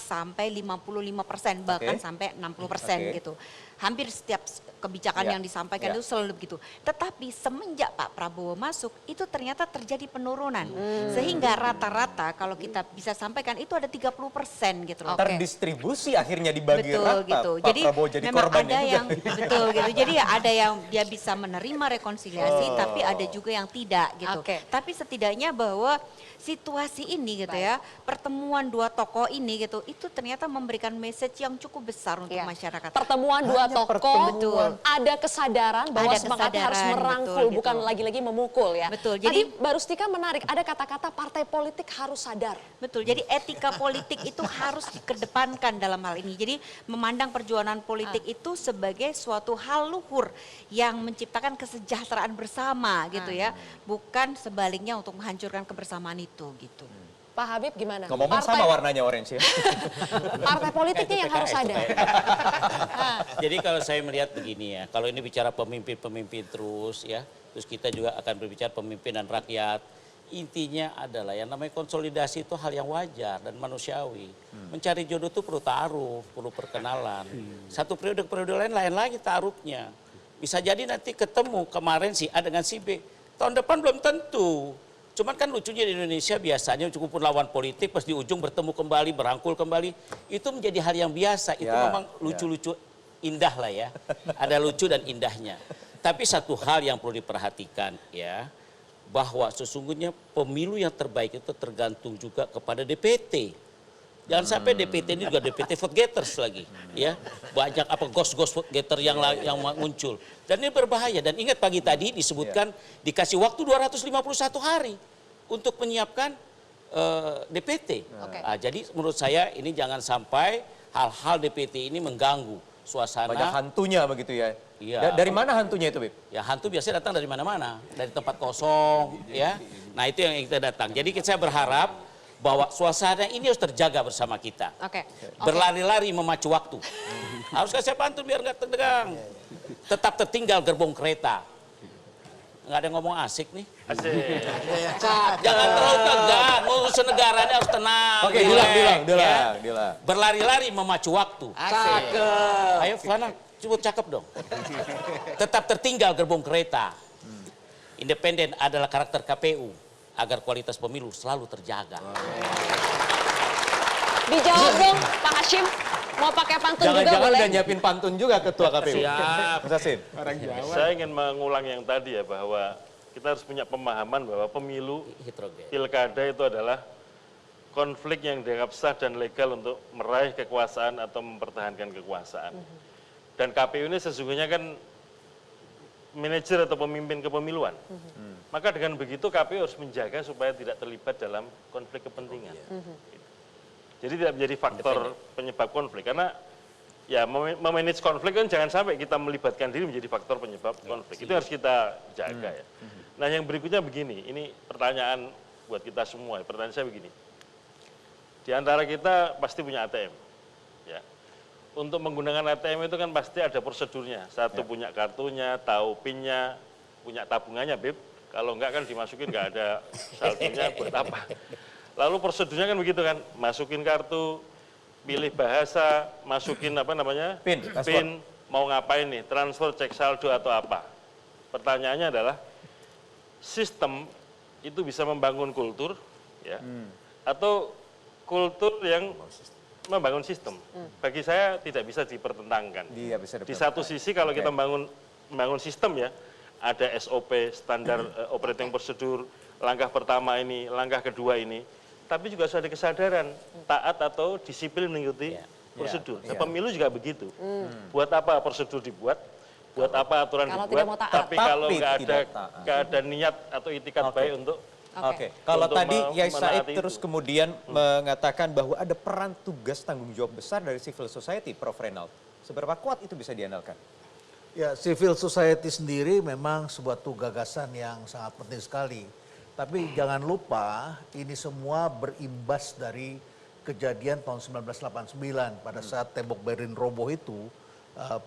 sampai 55% bahkan sampai 60% gitu. Hampir setiap kebijakan yang disampaikan itu selalu begitu. Tetapi semenjak Pak Prabowo masuk itu ternyata terjadi penurunan. Sehingga rata-rata kalau kita bisa sampaikan itu ada 30% gitu loh. Terdistribusi akhirnya dibagi rata. Gitu. Pak jadi Prabowo jadi memang korbannya ada juga. yang betul gitu. Jadi ada yang dia bisa menerima rekonsiliasi tapi ada juga yang tidak gitu. Tapi setidaknya bahwa situasi ini gitu ya, pertemuan dua tokoh ini gitu, itu ternyata memberikan message yang cukup besar untuk masyarakat. Pertemuan dua tokoh, ada kesadaran bahwa Ada semangatnya harus kesadaran, merangkul, betul, bukan gitu. lagi-lagi memukul ya. Betul, Tadi Mbak Rustika menarik, ada kata-kata partai politik harus sadar. Betul, jadi etika politik itu harus dikedepankan dalam hal ini. Jadi memandang perjuangan politik itu sebagai suatu hal luhur yang menciptakan kesejahteraan bersama gitu ya. Bukan sebaliknya untuk menghancurkan kebersamaan itu gitu. Pak Habib gimana? Ngomong sama warnanya orange ya. Partai politiknya yang harus sadar. Jadi kalau saya melihat begini ya, kalau ini bicara pemimpin-pemimpin terus ya, terus kita juga akan berbicara pemimpinan rakyat. Intinya adalah yang namanya konsolidasi itu hal yang wajar dan manusiawi. Mencari jodoh itu perlu taruh, perlu perkenalan. Satu periode ke periode lain lagi taruhnya. Bisa jadi nanti ketemu kemarin si A dengan si B. Tahun depan belum tentu. Cuman kan lucunya di Indonesia biasanya cukup pun lawan politik pas di ujung bertemu kembali, berangkul kembali. Itu menjadi hal yang biasa. Itu memang lucu-lucu indah lah ya. Ada lucu dan indahnya. Tapi satu hal yang perlu diperhatikan ya. Bahwa sesungguhnya pemilu yang terbaik itu tergantung juga kepada DPT. Jangan sampai DPT ini juga DPT vote getters lagi, ya banyak apa ghost vote getter yang muncul dan ini berbahaya. Dan ingat pagi tadi disebutkan dikasih waktu 251 hari untuk menyiapkan DPT. Nah, jadi menurut saya ini jangan sampai hal-hal DPT ini mengganggu suasana. Banyak hantunya begitu ya. Iya. Dari mana hantunya itu, Bib? Ya hantu biasanya datang dari mana-mana, dari tempat kosong, ya. Nah itu yang kita datang. Jadi saya berharap bahwa suasana ini harus terjaga bersama kita. Berlari-lari memacu waktu. Harus kasih pantun biar nggak tegang. Tetap tertinggal gerbong kereta. Nggak ada yang ngomong asik nih. Asik. Jangan terlalu tegang. Urusan negara ini harus tenang. Oke, diulang. Berlari-lari memacu waktu. Cakep. Ayo Fana, coba cakep dong. Tetap tertinggal gerbong kereta. Independen adalah karakter KPU. Agar kualitas pemilu selalu terjaga. Dijawab dong Pak Hashim, mau pakai pantun juga boleh? Jangan-jangan udah nyiapin pantun juga Ketua KPU. Siap. Mas Hasim. Saya ingin mengulang yang tadi ya, bahwa kita harus punya pemahaman bahwa pemilu pilkada itu adalah konflik yang dianggap sah dan legal untuk meraih kekuasaan atau mempertahankan kekuasaan. Dan KPU ini sesungguhnya kan manajer atau pemimpin kepemiluan. Maka dengan begitu KPU harus menjaga supaya tidak terlibat dalam konflik kepentingan. Jadi tidak menjadi faktor penyebab konflik. Karena ya memanage konflik kan jangan sampai kita melibatkan diri menjadi faktor penyebab konflik. Itu harus kita jaga ya. Nah yang berikutnya begini, ini pertanyaan buat kita semua. Pertanyaan saya begini, di antara kita pasti punya ATM. Ya. Untuk menggunakan ATM itu kan pasti ada prosedurnya. Satu punya kartunya, tahu PIN-nya, punya tabungannya, Bib. Kalau enggak kan dimasukin nggak ada saldonya buat apa. Lalu prosedurnya kan begitu kan, masukin kartu, pilih bahasa, masukin apa namanya? PIN, mau ngapain nih, transfer, cek saldo atau apa. Pertanyaannya adalah, sistem itu bisa membangun kultur, ya, atau kultur yang membangun sistem. Bagi saya tidak bisa dipertentangkan. Di satu sisi kalau kita membangun sistem ya, ada SOP, standar operating prosedur, langkah pertama ini, langkah kedua ini, tapi juga harus ada kesadaran, taat atau disiplin mengikuti prosedur. Nah, pemilu juga begitu. Buat apa prosedur dibuat, buat apa aturan dibuat, tapi kalau nggak ada niat atau itikat baik untuk Kalau tadi Yai Said terus kemudian mengatakan bahwa ada peran tugas tanggung jawab besar dari civil society, Prof. Reynald. Seberapa kuat itu bisa diandalkan? Ya, civil society sendiri memang sebuah gagasan yang sangat penting sekali. Tapi jangan lupa ini semua berimbas dari kejadian tahun 1989 pada saat tembok Berlin roboh itu,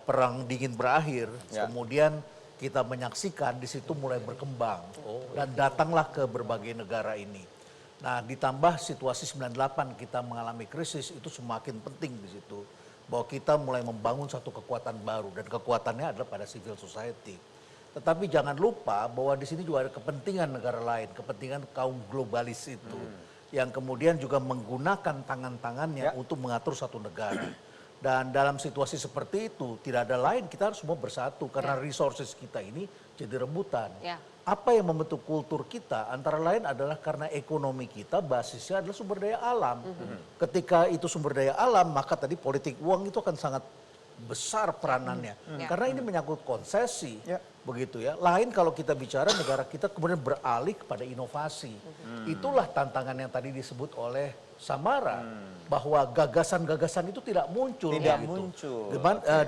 perang dingin berakhir, kemudian kita menyaksikan di situ mulai berkembang dan datanglah ke berbagai negara ini. Nah, ditambah situasi 98 kita mengalami krisis, itu semakin penting di situ. Bahwa kita mulai membangun satu kekuatan baru dan kekuatannya adalah pada civil society. Tetapi jangan lupa bahwa di sini juga ada kepentingan negara lain, kepentingan kaum globalis itu yang kemudian juga menggunakan tangan-tangannya untuk mengatur satu negara. Dan dalam situasi seperti itu tidak ada lain, kita harus semua bersatu karena resources kita ini jadi rebutan. Apa yang membentuk kultur kita antara lain adalah karena ekonomi kita basisnya adalah sumber daya alam. Ketika itu sumber daya alam, maka tadi politik uang itu akan sangat besar peranannya. Karena ini menyangkut konsesi, begitu ya. Lain kalau kita bicara negara kita kemudian beralih kepada inovasi. Itulah tantangan yang tadi disebut oleh Samara, bahwa gagasan-gagasan itu tidak muncul.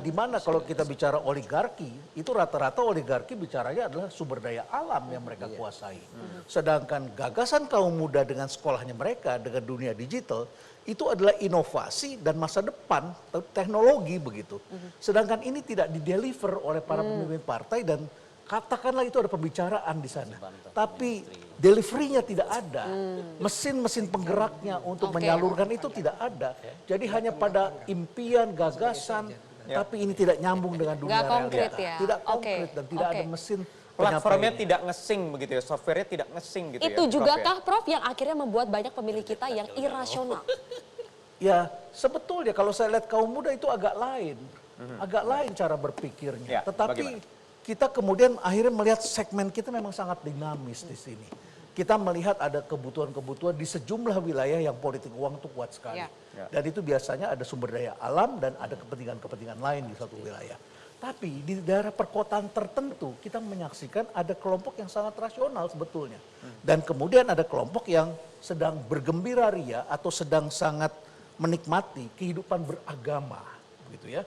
Di mana kalau kita bicara oligarki, itu rata-rata oligarki bicaranya adalah sumber daya alam yang mereka kuasai. Sedangkan gagasan kaum muda dengan sekolahnya mereka, dengan dunia digital, itu adalah inovasi dan masa depan teknologi begitu. Sedangkan ini tidak dideliver oleh para pemimpin partai dan katakanlah itu ada pembicaraan di sana. Tapi deliverynya tidak ada. Mesin-mesin penggeraknya untuk menyalurkan itu tidak ada. Jadi hanya pada impian, gagasan, tapi ini tidak nyambung dengan dunia konkret realita. ya. Tidak konkret dan tidak ada mesin Platformnya tidak ngesing begitu ya, softwarenya tidak ngesing gitu ya. Itu juga Prof, ya? kah Prof yang akhirnya membuat banyak pemilih kita yang irasional? Ya sebetulnya kalau saya lihat kaum muda itu agak lain. Agak lain cara berpikirnya. Ya, Tetapi bagaimana? kita kemudian akhirnya melihat segmen kita memang sangat dinamis di sini. Kita melihat ada kebutuhan-kebutuhan di sejumlah wilayah yang politik uang itu kuat sekali. Ya. Dan itu biasanya ada sumber daya alam dan ada kepentingan-kepentingan lain di satu wilayah. Tapi di daerah perkotaan tertentu kita menyaksikan ada kelompok yang sangat rasional sebetulnya. Dan kemudian ada kelompok yang sedang bergembira ria atau sedang sangat menikmati kehidupan beragama, gitu ya.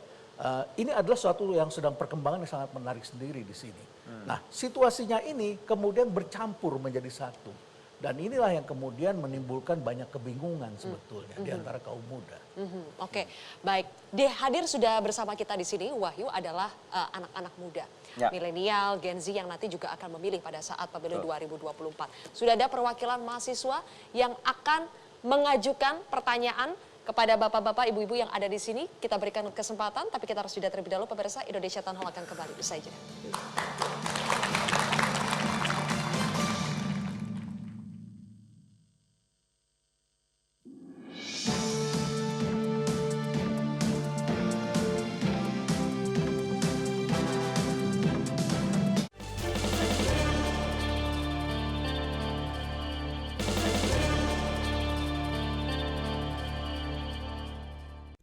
Ini adalah suatu yang sedang perkembangan yang sangat menarik sendiri di sini. Nah, situasinya ini kemudian bercampur menjadi satu. Dan inilah yang kemudian menimbulkan banyak kebingungan sebetulnya di antara kaum muda. Oke, baik. Hadir sudah bersama kita di sini, Wahyu adalah anak-anak muda. Ya. Milenial, Gen Z yang nanti juga akan memilih pada saat pemilu 2024. Sudah ada perwakilan mahasiswa yang akan mengajukan pertanyaan kepada bapak-bapak, ibu-ibu yang ada di sini. Kita berikan kesempatan, tapi kita harus jeda terlebih dahulu. Pemirsa, Indonesia Town Hall akan kembali usai jeda.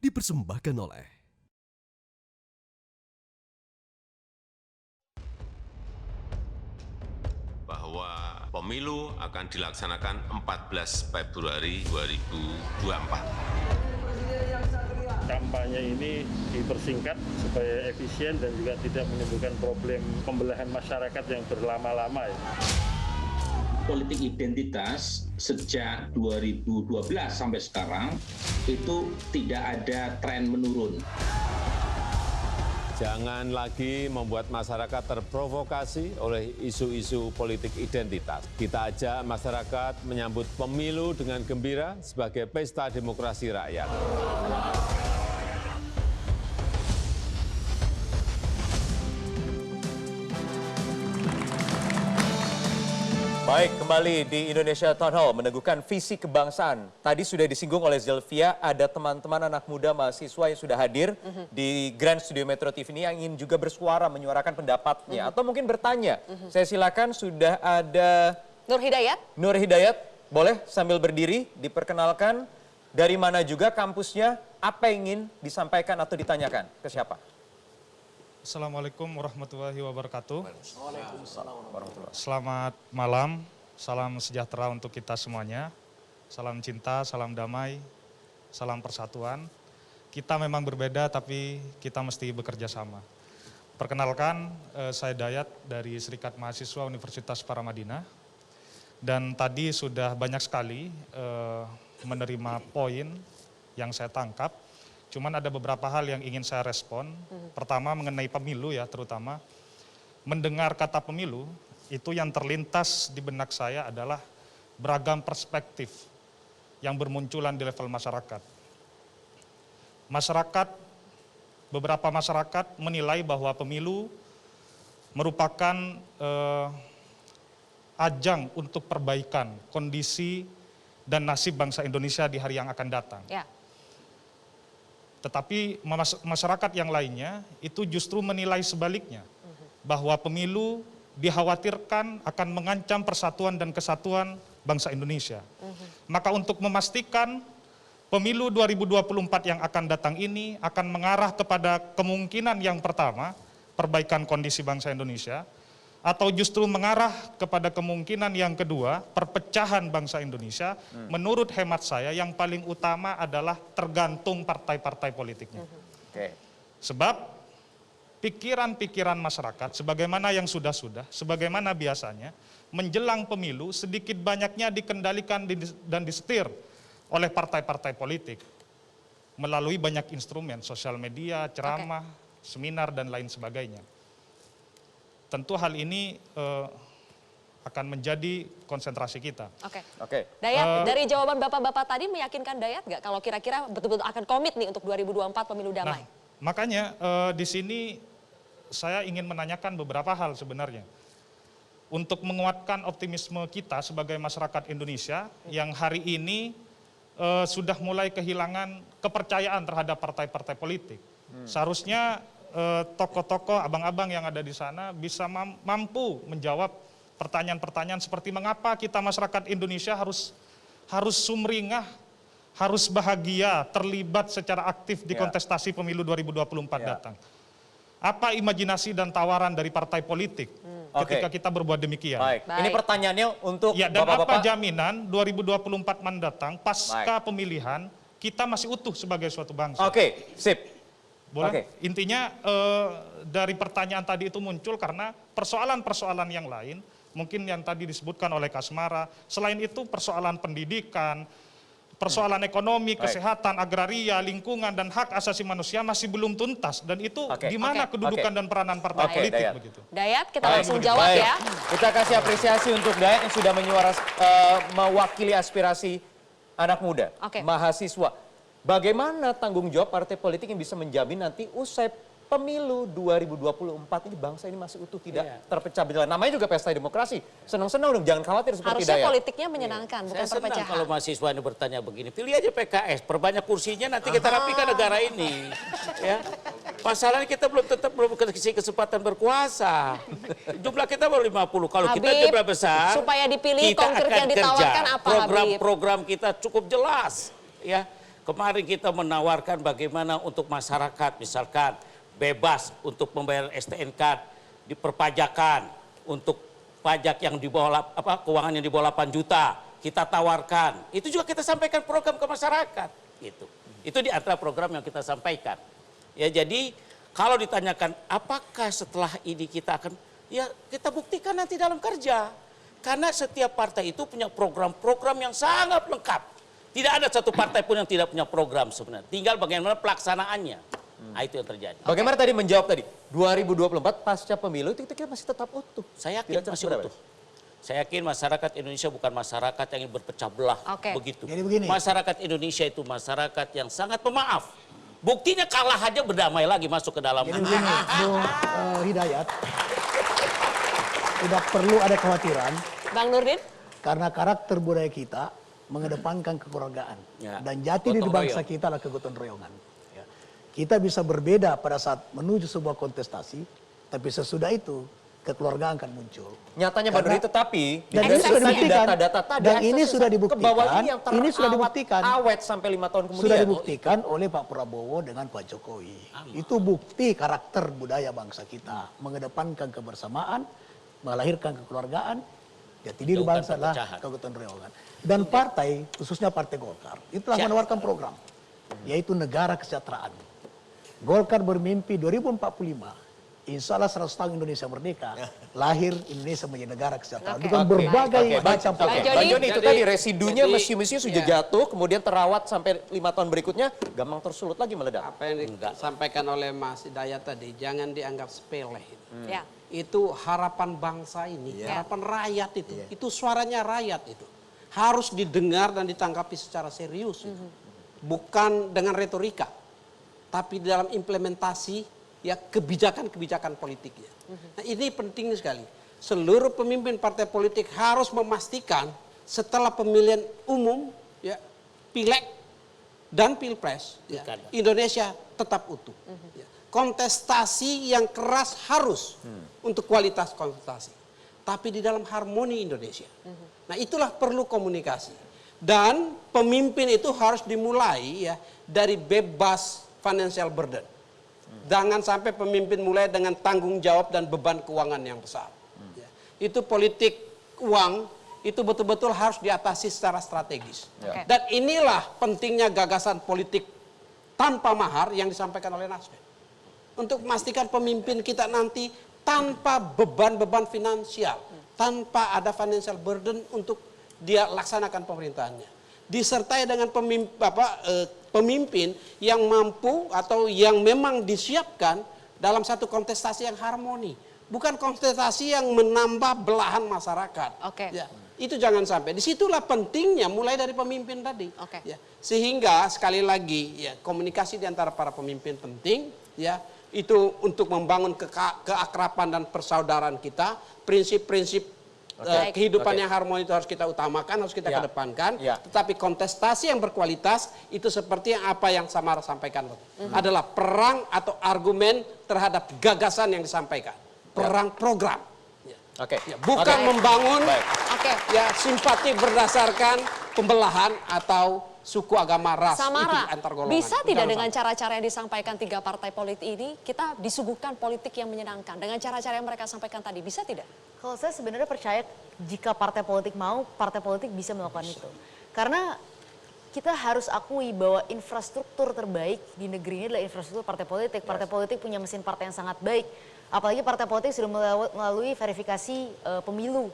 Dipersembahkan oleh bahwa pemilu akan dilaksanakan 14 Februari 2024. Kampanye ini dipersingkat supaya efisien dan juga tidak menimbulkan problem pembelahan masyarakat yang berlama-lama ya. Politik identitas sejak 2012 sampai sekarang itu tidak ada tren menurun. Jangan lagi membuat masyarakat terprovokasi oleh isu-isu politik identitas. Kita ajak masyarakat menyambut pemilu dengan gembira sebagai pesta demokrasi rakyat. Baik, kembali di Indonesia Town Hall meneguhkan visi kebangsaan. Tadi sudah disinggung oleh Zelvia, ada teman-teman anak muda mahasiswa yang sudah hadir di Grand Studio Metro TV ini yang ingin juga bersuara, menyuarakan pendapatnya. Atau mungkin bertanya. Saya silakan, sudah ada Nur Hidayat. Nur Hidayat, boleh sambil berdiri, diperkenalkan dari mana juga kampusnya, apa yang ingin disampaikan atau ditanyakan, ke siapa? Assalamualaikum warahmatullahi wabarakatuh. Waalaikumsalam warahmatullahi wabarakatuh. Selamat malam, salam sejahtera untuk kita semuanya. Salam cinta, salam damai, salam persatuan. Kita memang berbeda tapi kita mesti bekerja sama. Perkenalkan, saya Dayat dari Serikat Mahasiswa Universitas Paramadina. Dan tadi sudah banyak sekali menerima poin yang saya tangkap. Cuman ada beberapa hal yang ingin saya respon. Pertama mengenai pemilu ya terutama. Mendengar kata pemilu, itu yang terlintas di benak saya adalah beragam perspektif yang bermunculan di level masyarakat. Beberapa masyarakat menilai bahwa pemilu merupakan ajang untuk perbaikan kondisi dan nasib bangsa Indonesia di hari yang akan datang. Ya. Tetapi masyarakat yang lainnya itu justru menilai sebaliknya, bahwa pemilu dikhawatirkan akan mengancam persatuan dan kesatuan bangsa Indonesia. Maka untuk memastikan pemilu 2024 yang akan datang ini akan mengarah kepada kemungkinan yang pertama, perbaikan kondisi bangsa Indonesia, atau justru mengarah kepada kemungkinan yang kedua, perpecahan bangsa Indonesia, menurut hemat saya yang paling utama adalah tergantung partai-partai politiknya. Sebab pikiran-pikiran masyarakat, sebagaimana yang sudah-sudah, sebagaimana biasanya, menjelang pemilu sedikit banyaknya dikendalikan dan disetir oleh partai-partai politik melalui banyak instrumen, sosial media, ceramah, seminar, dan lain sebagainya. Tentu hal ini akan menjadi konsentrasi kita. Oke. Dayat, dari jawaban bapak-bapak tadi meyakinkan Dayat nggak kalau kira-kira betul-betul akan komit nih untuk 2024 pemilu damai? Nah, makanya di sini saya ingin menanyakan beberapa hal sebenarnya. untuk menguatkan optimisme kita sebagai masyarakat Indonesia yang hari ini sudah mulai kehilangan kepercayaan terhadap partai-partai politik. Seharusnya tokoh-tokoh, abang-abang yang ada di sana bisa mampu menjawab pertanyaan-pertanyaan seperti mengapa kita masyarakat Indonesia harus sumringah, harus bahagia, terlibat secara aktif di kontestasi pemilu 2024 datang. Apa imajinasi dan tawaran dari partai politik ketika kita berbuat demikian? Baik. Ini pertanyaannya untuk ya, dan Bapak-Bapak. apa jaminan 2024 mendatang pasca pemilihan kita masih utuh sebagai suatu bangsa? Oke, sip. Boleh? Intinya dari pertanyaan tadi itu muncul karena persoalan-persoalan yang lain, mungkin yang tadi disebutkan oleh Kasmara, selain itu persoalan pendidikan, persoalan ekonomi, kesehatan, agraria, lingkungan, dan hak asasi manusia masih belum tuntas. Dan itu di mana kedudukan dan peranan partai politik Dayat. begitu. Dayat, kita langsung jawab ya. Kita kasih apresiasi untuk Dayat yang sudah mewakili aspirasi anak muda, mahasiswa. Bagaimana tanggung jawab partai politik yang bisa menjamin nanti usai pemilu 2024 ini bangsa ini masih utuh, tidak terpecah belah. Namanya juga pesta demokrasi. Senang-senang dong, jangan khawatir seperti Harusnya Dayat. politiknya menyenangkan, bukan Saya senang perpecahan. kalau mahasiswa ini bertanya begini, pilih aja PKS, perbanyak kursinya, nanti kita rapikan negara ini. Ya. Masalahnya kita belum kasih kesempatan berkuasa. Jumlah kita baru 50, kalau kita Habib, jumlah besar, supaya dipilih kita konkret akan yang ditawarkan kerja. apa, Habib? Program kita cukup jelas. Ya. Kemarin kita menawarkan bagaimana untuk masyarakat, misalkan bebas untuk membayar STNK di perpajakan, untuk pajak yang di bawah keuangan yang di bawah 8 juta kita tawarkan. Itu juga kita sampaikan program ke masyarakat gitu. Itu di antara program yang kita sampaikan. Ya, jadi kalau ditanyakan apakah setelah ini kita akan, ya kita buktikan nanti dalam kerja. Karena setiap partai itu punya program-program yang sangat lengkap. Tidak ada satu partai pun yang tidak punya program sebenarnya. Tinggal bagaimana pelaksanaannya. Nah, itu yang terjadi. Bagaimana tadi menjawab tadi? 2024 pasca pemilu itu kita masih tetap utuh. Saya yakin masih utuh. Saya yakin masyarakat Indonesia bukan masyarakat yang ingin berpecah belah. Begitu. Jadi begini. Masyarakat Indonesia itu masyarakat yang sangat pemaaf. Buktinya kalah aja berdamai lagi masuk ke dalam. Jadi begini, Bung Hidayat, tidak perlu ada kekhawatiran. Bang Nurdin? Karena karakter budaya kita mengedepankan kekeluargaan. Dan jati diri bangsa kita adalah kegotong royongan. Ya. Kita bisa berbeda pada saat menuju sebuah kontestasi, tapi sesudah itu kekeluargaan akan muncul. Nyatanya Pak Nurdin, tetapi dan ini sudah dibuktikan, data-data tadi dan ini sudah dibuktikan, ini sudah dibuktikan, awet sampai 5 tahun kemudian. Sudah dibuktikan oleh Pak Prabowo dengan Pak Jokowi. Itu bukti karakter budaya bangsa kita, mengedepankan kebersamaan, melahirkan kekeluargaan. Jati diri bangsa adalah kegotong royongan. Dan partai, khususnya Partai Golkar, itu telah menawarkan program, yaitu negara kesejahteraan. Golkar bermimpi 2045, insya Allah 100 tahun Indonesia merdeka, lahir Indonesia menjadi negara kesejahteraan. Dengan berbagai macam program. Bang Joni, itu tadi residunya mesiu-mesiu sudah jatuh, kemudian terawat sampai 5 tahun berikutnya, gampang tersulut lagi meledak. Apa yang disampaikan oleh Mas Hidayat tadi, jangan dianggap sepele. Itu harapan bangsa ini, harapan rakyat itu suaranya rakyat itu. Harus didengar dan ditanggapi secara serius. Bukan dengan retorika, tapi dalam implementasi ya kebijakan-kebijakan politiknya. Nah, ini penting sekali. Seluruh pemimpin partai politik harus memastikan setelah pemilihan umum, ya, pileg dan pilpres, ya, Indonesia tetap utuh. Ya. Kontestasi yang keras harus untuk kualitas kontestasi, tapi di dalam harmoni Indonesia. Nah, itulah perlu komunikasi. Dan pemimpin itu harus dimulai ya dari bebas financial burden. Jangan sampai pemimpin mulai dengan tanggung jawab dan beban keuangan yang besar. Ya. Itu politik uang, itu betul-betul harus diatasi secara strategis. Dan inilah pentingnya gagasan politik tanpa mahar yang disampaikan oleh Nasdem. Untuk memastikan pemimpin kita nanti tanpa beban-beban finansial, tanpa ada financial burden untuk dia laksanakan pemerintahannya. Disertai dengan pemimpin yang mampu atau yang memang disiapkan dalam satu kontestasi yang harmoni. Bukan kontestasi yang menambah belahan masyarakat. Ya, itu jangan sampai. Disitulah pentingnya mulai dari pemimpin tadi. Ya, sehingga sekali lagi ya komunikasi di antara para pemimpin penting. Ya, itu untuk membangun keakraban dan persaudaraan kita. Prinsip-prinsip kehidupan yang harmonis itu harus kita utamakan, harus kita kedepankan. Tetapi kontestasi yang berkualitas itu seperti apa yang Samara sampaikan adalah perang atau argumen terhadap gagasan yang disampaikan. Perang program. Bukan membangun ya simpati berdasarkan pembelahan atau suku, agama, ras. Samara, itu antar golongan. bisa tidak dengan cara-cara yang disampaikan 3 partai politik ini kita disuguhkan politik yang menyenangkan dengan cara-cara yang mereka sampaikan tadi, bisa tidak? Kalau saya sebenarnya percaya jika partai politik mau, partai politik bisa melakukan itu. Karena kita harus akui bahwa infrastruktur terbaik di negeri ini adalah infrastruktur partai politik. Partai politik punya mesin partai yang sangat baik. Apalagi partai politik sudah melalui verifikasi pemilu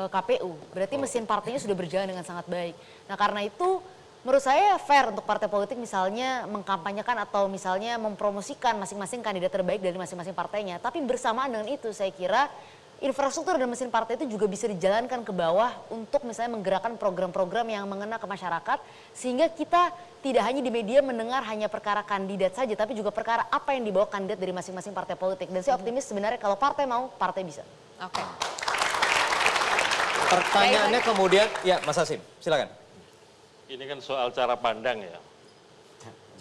KPU. Berarti mesin partainya sudah berjalan dengan sangat baik. Nah karena itu menurut saya fair untuk partai politik misalnya mengkampanyekan atau misalnya mempromosikan masing-masing kandidat terbaik dari masing-masing partainya. Tapi bersamaan dengan itu saya kira infrastruktur dan mesin partai itu juga bisa dijalankan ke bawah untuk misalnya menggerakkan program-program yang mengena ke masyarakat. Sehingga kita tidak hanya di media mendengar hanya perkara kandidat saja, tapi juga perkara apa yang dibawa kandidat dari masing-masing partai politik. Dan saya optimis sebenarnya kalau partai mau, partai bisa. Oke. Pertanyaannya kemudian, ya Mas Hasim, silakan. Ini kan soal cara pandang ya.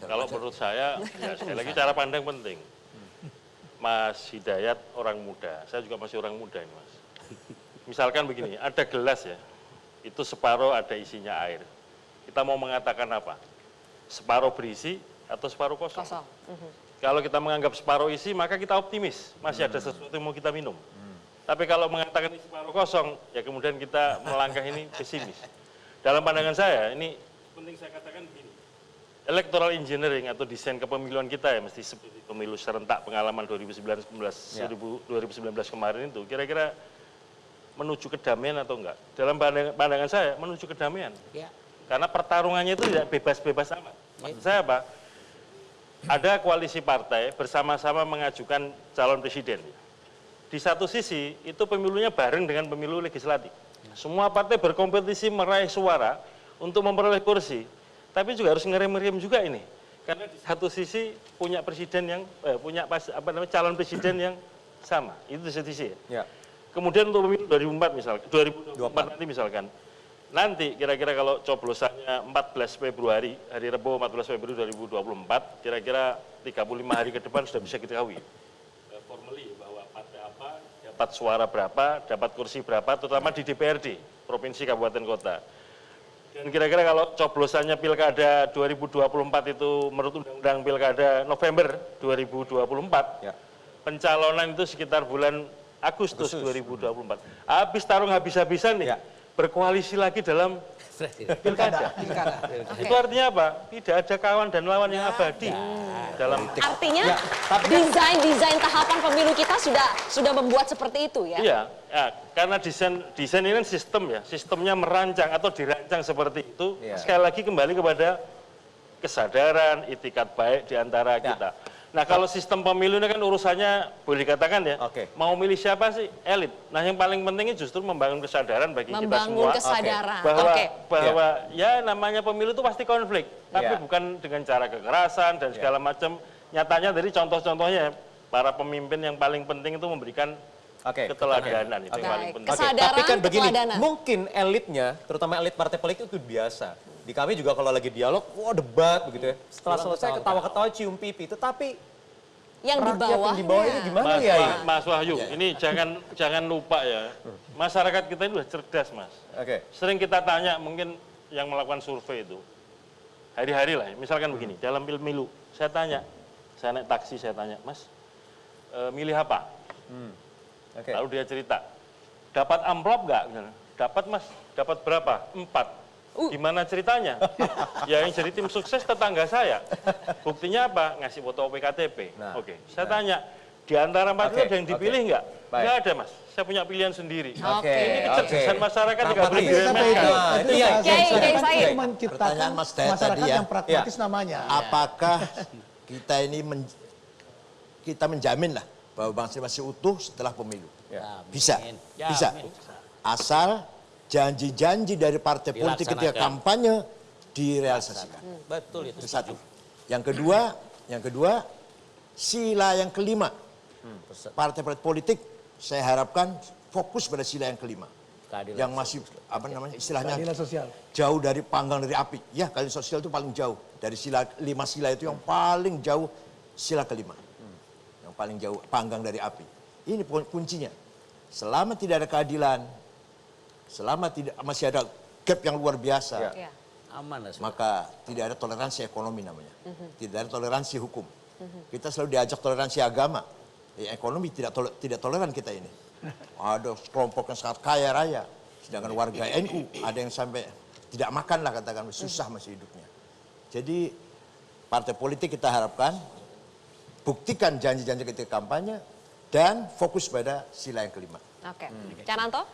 Kalau menurut saya, ya sekali lagi cara pandang penting. Mas Hidayat orang muda, saya juga masih orang muda ini Mas. Misalkan begini, ada gelas ya, itu separuh ada isinya air. Kita mau mengatakan apa? Separuh berisi atau separuh kosong? Kalau kita menganggap separuh isi, maka kita optimis, masih ada sesuatu yang mau kita minum. Tapi kalau mengatakan ini separuh kosong, ya kemudian kita melangkah ini pesimis. Dalam pandangan saya, ini penting saya katakan begini. Electoral engineering atau desain kepemiluan kita ya, mesti seperti pemilu serentak pengalaman 2019 kemarin itu, kira-kira menuju kedamaian atau enggak? Dalam pandangan saya, menuju kedamaian. Karena pertarungannya itu tidak bebas-bebas amat. Maksud saya apa? Ada koalisi partai bersama-sama mengajukan calon presiden. Di satu sisi, itu pemilunya bareng dengan pemilu legislatif. Semua partai berkompetisi meraih suara untuk memperoleh kursi, tapi juga harus ngerem-ngerem juga ini, karena di satu sisi punya presiden yang calon presiden yang sama, itu di satu sisi. Kemudian untuk pemilu 2024 nanti misalkan, nanti kira-kira kalau coblosannya 14 Februari, hari Rabu 14 Februari 2024, kira-kira 35 hari ke depan sudah bisa kita ketahui formally bahwa partai apa dapat suara berapa, dapat kursi berapa, terutama di DPRD, provinsi, kabupaten, kota. Dan kira-kira kalau coblosannya pilkada 2024 itu menurut undang-undang pilkada November 2024, pencalonan itu sekitar bulan Agustus 2024. Habis tarung habis-habisan nih, berkoalisi lagi dalam pilkada. Itu artinya apa? Tidak ada kawan dan lawan yang abadi dalam. Artinya desain tahapan pemilu kita sudah membuat seperti itu ya? Iya, karena desain ini kan sistem ya, sistemnya merancang atau dirancang seperti itu. Sekali lagi kembali kepada kesadaran, itikat baik di antara kita. Nah kalau sistem pemilu ini kan urusannya boleh dikatakan ya, mau milih siapa sih? Elit. Nah yang paling pentingnya justru membangun kesadaran bagi kita semua. Kesadaran. Bahwa ya namanya pemilu itu pasti konflik. Tapi bukan dengan cara kekerasan dan segala macam. Nyatanya dari contoh-contohnya, para pemimpin yang paling penting itu memberikan keteladanan. Itu yang paling penting. Tapi kan begini, mungkin elitnya, terutama elit partai politik itu biasa. Di kami juga kalau lagi dialog, wah debat begitu ya. Setelah selesai ketawa-ketawa cium pipi. Tetapi yang di bawah ini gimana ya? Mas Wahyu, ini jangan lupa ya. Masyarakat kita ini udah cerdas Mas. Sering kita tanya, mungkin yang melakukan survei itu, hari-hari lah, misalkan begini, dalam pemilu, saya tanya, saya naik taksi, saya tanya, Mas, milih apa? Lalu dia cerita, dapat amplop nggak? Dapat Mas, dapat berapa? 4. Gimana ceritanya? Ya yang jadi tim sukses tetangga saya. Buktinya apa? Ngasih foto PKTP. Saya tanya, di antara 4 itu ada yang dipilih nggak? Nggak ada Mas, saya punya pilihan sendiri. Ini kecerdasan masyarakat nggak boleh diremehkan. Pertanyaan Mas Dayat tadi ya, yang pragmatis namanya. Apakah kita ini kita menjamin lah bahwa bangsa masih utuh setelah pemilu? Bisa, bisa. Asal janji-janji dari partai politik ketika kampanye direalisasikan. Betul itu. Satu. Yang kedua, sila yang kelima. Partai-partai politik saya harapkan fokus pada sila yang kelima. Keadilan yang masih apa namanya istilahnya keadilan sosial. Jauh dari panggang dari api. Ya, keadilan sosial itu paling jauh dari sila 5 sila itu yang paling jauh sila kelima. Yang paling jauh panggang dari api. Ini kuncinya. Selama tidak ada keadilan, selama tidak masih ada gap yang luar biasa, aman, maka tidak ada toleransi ekonomi namanya. Tidak ada toleransi hukum. Kita selalu diajak toleransi agama. Ekonomi tidak toleran kita ini. Ada kelompok yang sangat kaya raya, sedangkan warga NU ada yang sampai tidak makan lah katakan, susah masih hidupnya. Jadi partai politik kita harapkan buktikan janji-janji ketika kampanye dan fokus pada sila yang kelima. Oke, Cananto?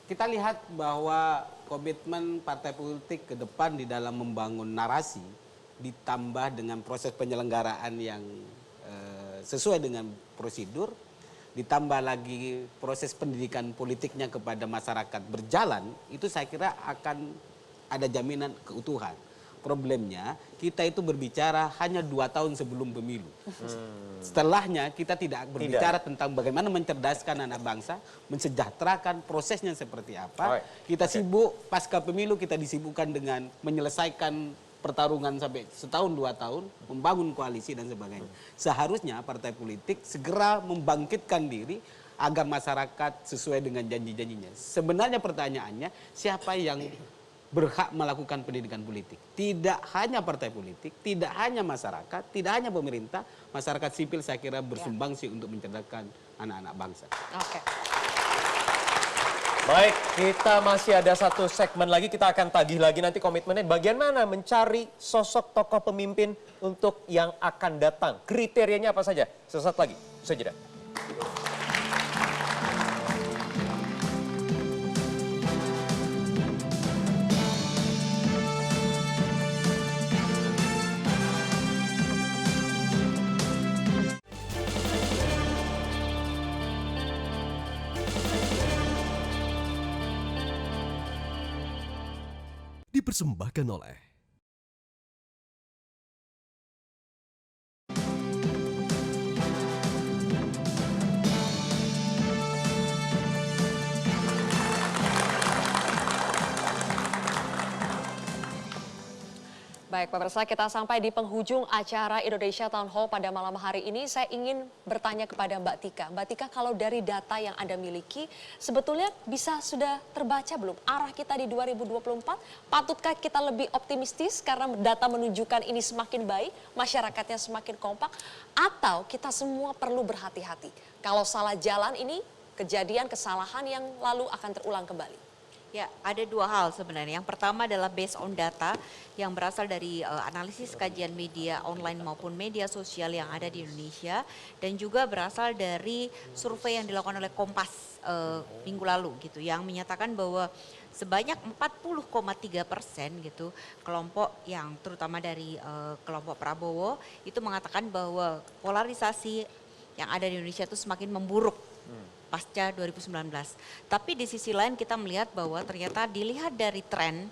Kita lihat bahwa komitmen partai politik ke depan di dalam membangun narasi ditambah dengan proses penyelenggaraan yang sesuai dengan prosedur, ditambah lagi proses pendidikan politiknya kepada masyarakat berjalan, itu saya kira akan ada jaminan keutuhan. Problemnya kita itu berbicara hanya 2 tahun sebelum pemilu. Setelahnya kita tidak berbicara tentang bagaimana mencerdaskan anak bangsa, mensejahterakan prosesnya seperti apa. Kita sibuk pasca pemilu, kita disibukkan dengan menyelesaikan pertarungan sampai setahun 2 tahun, membangun koalisi dan sebagainya. Seharusnya partai politik segera membangkitkan diri agar masyarakat sesuai dengan janji-janjinya. Sebenarnya pertanyaannya, siapa yang berhak melakukan pendidikan politik? Tidak hanya partai politik, tidak hanya masyarakat, tidak hanya pemerintah, masyarakat sipil saya kira bersumbangsi untuk mencerdaskan anak-anak bangsa. Oke. Baik, kita masih ada satu segmen lagi, kita akan tagih lagi nanti komitmennya. Bagian mana mencari sosok tokoh pemimpin untuk yang akan datang? Kriterianya apa saja? Sesaat lagi, usai jeda. Dipersembahkan oleh Baik, pemirsa, kita sampai di penghujung acara Indonesia Town Hall pada malam hari ini. Saya ingin bertanya kepada Mbak Tika. Mbak Tika, kalau dari data yang Anda miliki, sebetulnya sudah terbaca belum arah kita di 2024? Patutkah kita lebih optimistis karena data menunjukkan ini semakin baik, masyarakatnya semakin kompak? Atau kita semua perlu berhati-hati? Kalau salah jalan ini, kejadian kesalahan yang lalu akan terulang kembali. Ya, ada 2 hal sebenarnya. Yang pertama adalah based on data yang berasal dari analisis kajian media online maupun media sosial yang ada di Indonesia, dan juga berasal dari survei yang dilakukan oleh Kompas minggu lalu gitu, yang menyatakan bahwa sebanyak 40,3% gitu kelompok yang terutama dari kelompok Prabowo itu mengatakan bahwa polarisasi yang ada di Indonesia itu semakin memburuk pasca 2019. Tapi di sisi lain kita melihat bahwa ternyata dilihat dari tren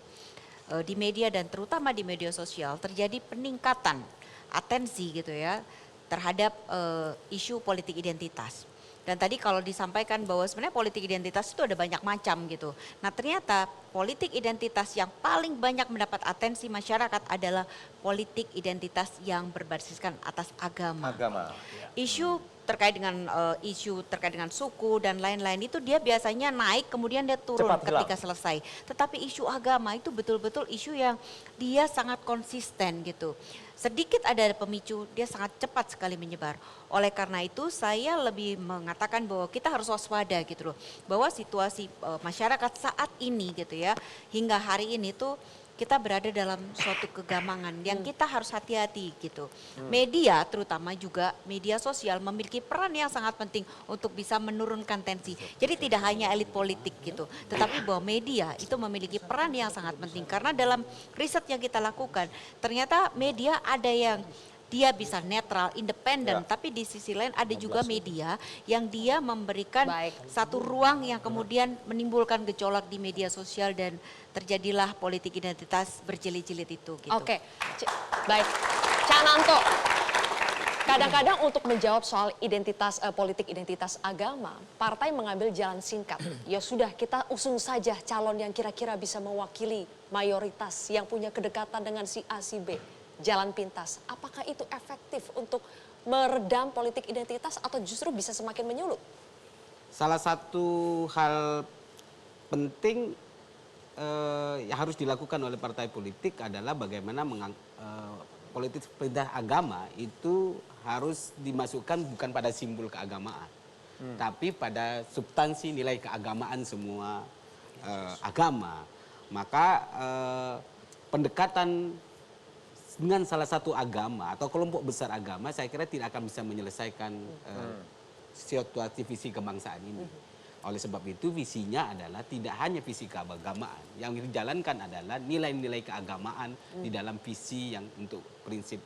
di media dan terutama di media sosial terjadi peningkatan atensi gitu ya terhadap isu politik identitas. Dan tadi kalau disampaikan bahwa sebenarnya politik identitas itu ada banyak macam gitu. Nah ternyata politik identitas yang paling banyak mendapat atensi masyarakat adalah politik identitas yang berbasiskan atas agama. Isu terkait dengan suku dan lain-lain itu dia biasanya naik kemudian dia turun ketika selesai. Tetapi isu agama itu betul-betul isu yang dia sangat konsisten gitu. Sedikit ada pemicu, dia sangat cepat sekali menyebar. Oleh karena itu saya lebih mengatakan bahwa kita harus waspada gitu loh. Bahwa situasi masyarakat saat ini gitu ya, hingga hari ini tuh kita berada dalam suatu kegamangan yang kita harus hati-hati gitu. Media terutama juga media sosial memiliki peran yang sangat penting untuk bisa menurunkan tensi. Jadi tidak hanya elit politik gitu, tetapi bahwa media itu memiliki peran yang sangat penting. Karena dalam riset yang kita lakukan, ternyata media ada yang dia bisa netral, independen, tapi di sisi lain ada juga media yang dia memberikan satu ruang yang kemudian menimbulkan gejolak di media sosial dan terjadilah politik identitas berjilid-jilid itu. Gitu. Oke, baik. Cananto, Kadang-kadang untuk menjawab soal identitas politik identitas agama, partai mengambil jalan singkat. Ya sudah, kita usung saja calon yang kira-kira bisa mewakili mayoritas yang punya kedekatan dengan si A, si B. Jalan pintas. Apakah itu efektif untuk meredam politik identitas atau justru bisa semakin menyulut? Salah satu hal penting yang harus dilakukan oleh partai politik adalah bagaimana politik perintah agama itu harus dimasukkan bukan pada simbol keagamaan, tapi pada substansi nilai keagamaan semua agama. Maka pendekatan dengan salah satu agama atau kelompok besar agama saya kira tidak akan bisa menyelesaikan situasi visi kebangsaan ini. Oleh sebab itu visinya adalah tidak hanya visi keagamaan, yang dijalankan adalah nilai-nilai keagamaan di dalam visi yang untuk prinsip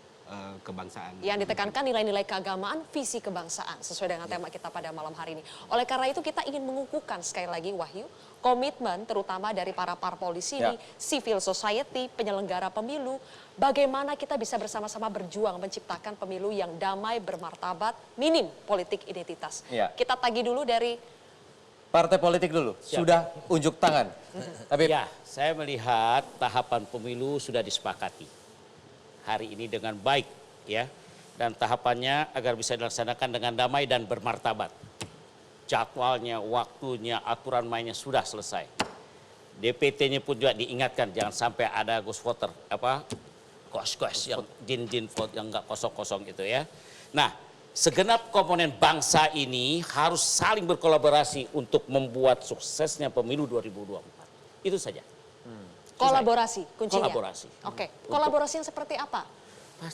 kebangsaan. Yang ditekankan nilai-nilai keagamaan, visi kebangsaan sesuai dengan tema kita pada malam hari ini. Oleh karena itu kita ingin mengukuhkan sekali lagi Wahyu, komitmen terutama dari para parpol di sini, civil society, penyelenggara pemilu, bagaimana kita bisa bersama-sama berjuang menciptakan pemilu yang damai, bermartabat, minim politik identitas. Kita tagih dulu dari partai politik dulu, sudah unjuk tangan. Tapi ya, saya melihat tahapan pemilu sudah disepakati hari ini dengan baik, ya, dan tahapannya agar bisa dilaksanakan dengan damai dan bermartabat. Jadwalnya, waktunya, aturan mainnya sudah selesai. DPT-nya pun juga diingatkan jangan sampai ada ghost voter, kos-kos yang jin vote yang nggak kosong-kosong itu ya. Nah, segenap komponen bangsa ini harus saling berkolaborasi untuk membuat suksesnya pemilu 2024. Itu saja. Kolaborasi kuncinya. Kolaborasi. Oke, kolaborasi yang seperti apa?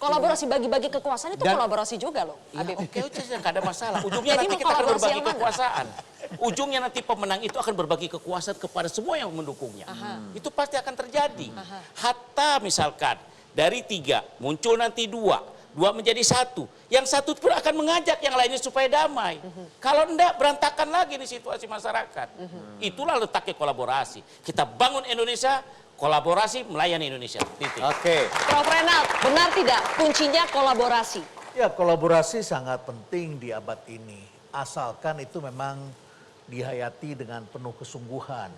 Kolaborasi bagi-bagi kekuasaan itu kolaborasi juga loh. Ya, oke, nggak ada masalah. Ujungnya nanti kita akan berbagi kekuasaan. Ujungnya nanti pemenang itu akan berbagi kekuasaan kepada semua yang mendukungnya. Itu pasti akan terjadi. Hatta misalkan dari 3 muncul nanti 2 menjadi 1. Yang 1 pun akan mengajak yang lainnya supaya damai. Kalau enggak, berantakan lagi nih situasi masyarakat. Itulah letaknya kolaborasi. Kita bangun Indonesia, kolaborasi melayani Indonesia. Titik. Oke. Prof. Renald, benar tidak kuncinya kolaborasi? Ya, kolaborasi sangat penting di abad ini. Asalkan itu memang dihayati dengan penuh kesungguhan.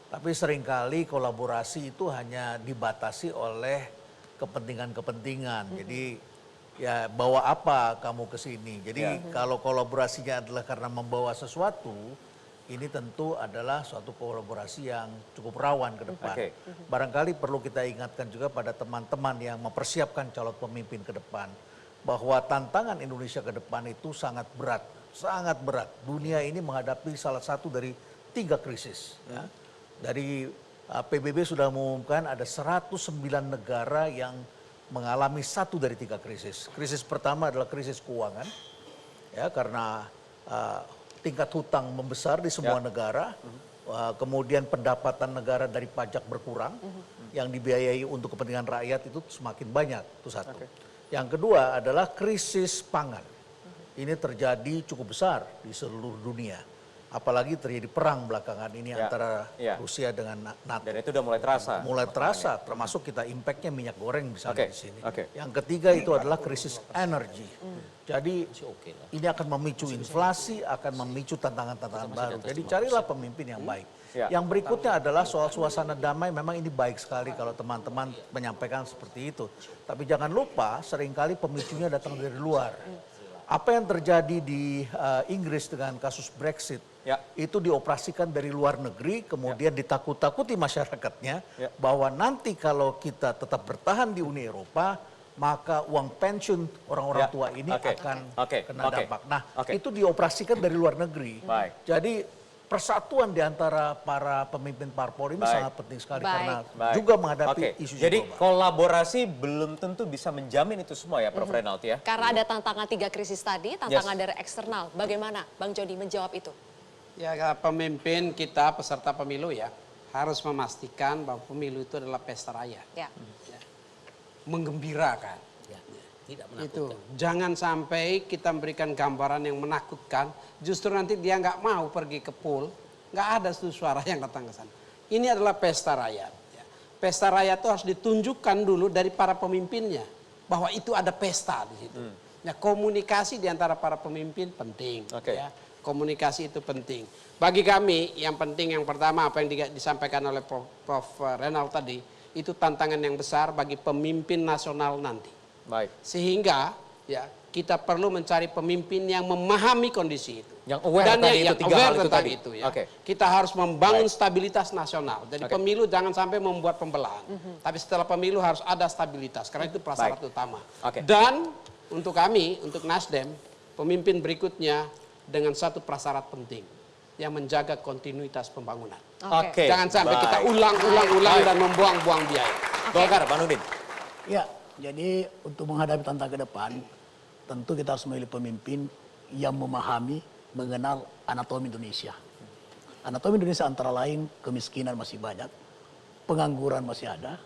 Tapi seringkali kolaborasi itu hanya dibatasi oleh kepentingan-kepentingan. Jadi ya bawa apa kamu ke sini. Jadi kalau kolaborasinya adalah karena membawa sesuatu, ini tentu adalah suatu kolaborasi yang cukup rawan ke depan. Barangkali perlu kita ingatkan juga pada teman-teman yang mempersiapkan calon pemimpin ke depan, bahwa tantangan Indonesia ke depan itu sangat berat, sangat berat. Dunia ini menghadapi salah satu dari 3 krisis. Ya. Dari PBB sudah mengumumkan ada 109 negara yang mengalami 1 dari 3 krisis. Krisis pertama adalah krisis keuangan, ya karena tingkat hutang membesar di semua negara, kemudian pendapatan negara dari pajak berkurang, yang dibiayai untuk kepentingan rakyat itu semakin banyak, itu satu. Yang kedua adalah krisis pangan. Ini terjadi cukup besar di seluruh dunia. Apalagi terjadi perang belakangan ini antara Rusia dengan NATO. Dan itu udah mulai terasa. Mulai terasa, termasuk kita impactnya minyak goreng misalnya di sini. Yang ketiga itu adalah krisis energi. Jadi ini akan memicu inflasi, akan memicu tantangan-tantangan baru. Jadi carilah pemimpin yang baik. Yang berikutnya adalah soal suasana damai. Memang ini baik sekali kalau teman-teman menyampaikan seperti itu. Tapi jangan lupa seringkali pemicunya datang dari luar. Apa yang terjadi di Inggris dengan kasus Brexit, itu dioperasikan dari luar negeri, kemudian ditakut-takuti masyarakatnya, bahwa nanti kalau kita tetap bertahan di Uni Eropa, maka uang pensiun orang-orang tua ini akan kena dampak. Nah, itu dioperasikan dari luar negeri. Jadi persatuan di antara para pemimpin parpol ini sangat penting sekali karena juga menghadapi isu Jadi global. kolaborasi belum tentu bisa menjamin itu semua ya Prof. Renald ya. Karena ada tantangan 3 krisis tadi, tantangan dari eksternal. Bagaimana Bang Jody menjawab itu? Ya, pemimpin kita peserta pemilu ya harus memastikan bahwa pemilu itu adalah pesta rakyat. Menggembirakan. Tidak menakutkan. Itu jangan sampai kita memberikan gambaran yang menakutkan, justru nanti dia nggak mau pergi ke pool, nggak ada suara yang datang ke sana. Ini adalah pesta rakyat. Pesta rakyat itu harus ditunjukkan dulu dari para pemimpinnya bahwa itu ada pesta di situ. Ya, komunikasi di antara para pemimpin penting. Ya. Komunikasi itu penting. Bagi kami yang penting yang pertama apa yang disampaikan oleh Prof. Renal tadi, itu tantangan yang besar bagi pemimpin nasional nanti. Baik. Sehingga ya kita perlu mencari pemimpin yang memahami kondisi itu. Yang aware tadi itu, tiga hal itu tadi. Ya. Kita harus membangun stabilitas nasional. Jadi pemilu jangan sampai membuat pembelahan. Tapi setelah pemilu harus ada stabilitas, karena itu prasyarat utama. Dan untuk kami, untuk Nasdem, pemimpin berikutnya dengan satu prasyarat penting, yang menjaga kontinuitas pembangunan. Jangan sampai kita ulang dan membuang-buang biaya. Golkar, Pak Nurdin. Ya, jadi untuk menghadapi tantangan ke depan, tentu kita harus memilih pemimpin yang memahami, mengenal anatomi Indonesia. Anatomi Indonesia antara lain kemiskinan masih banyak, pengangguran masih ada,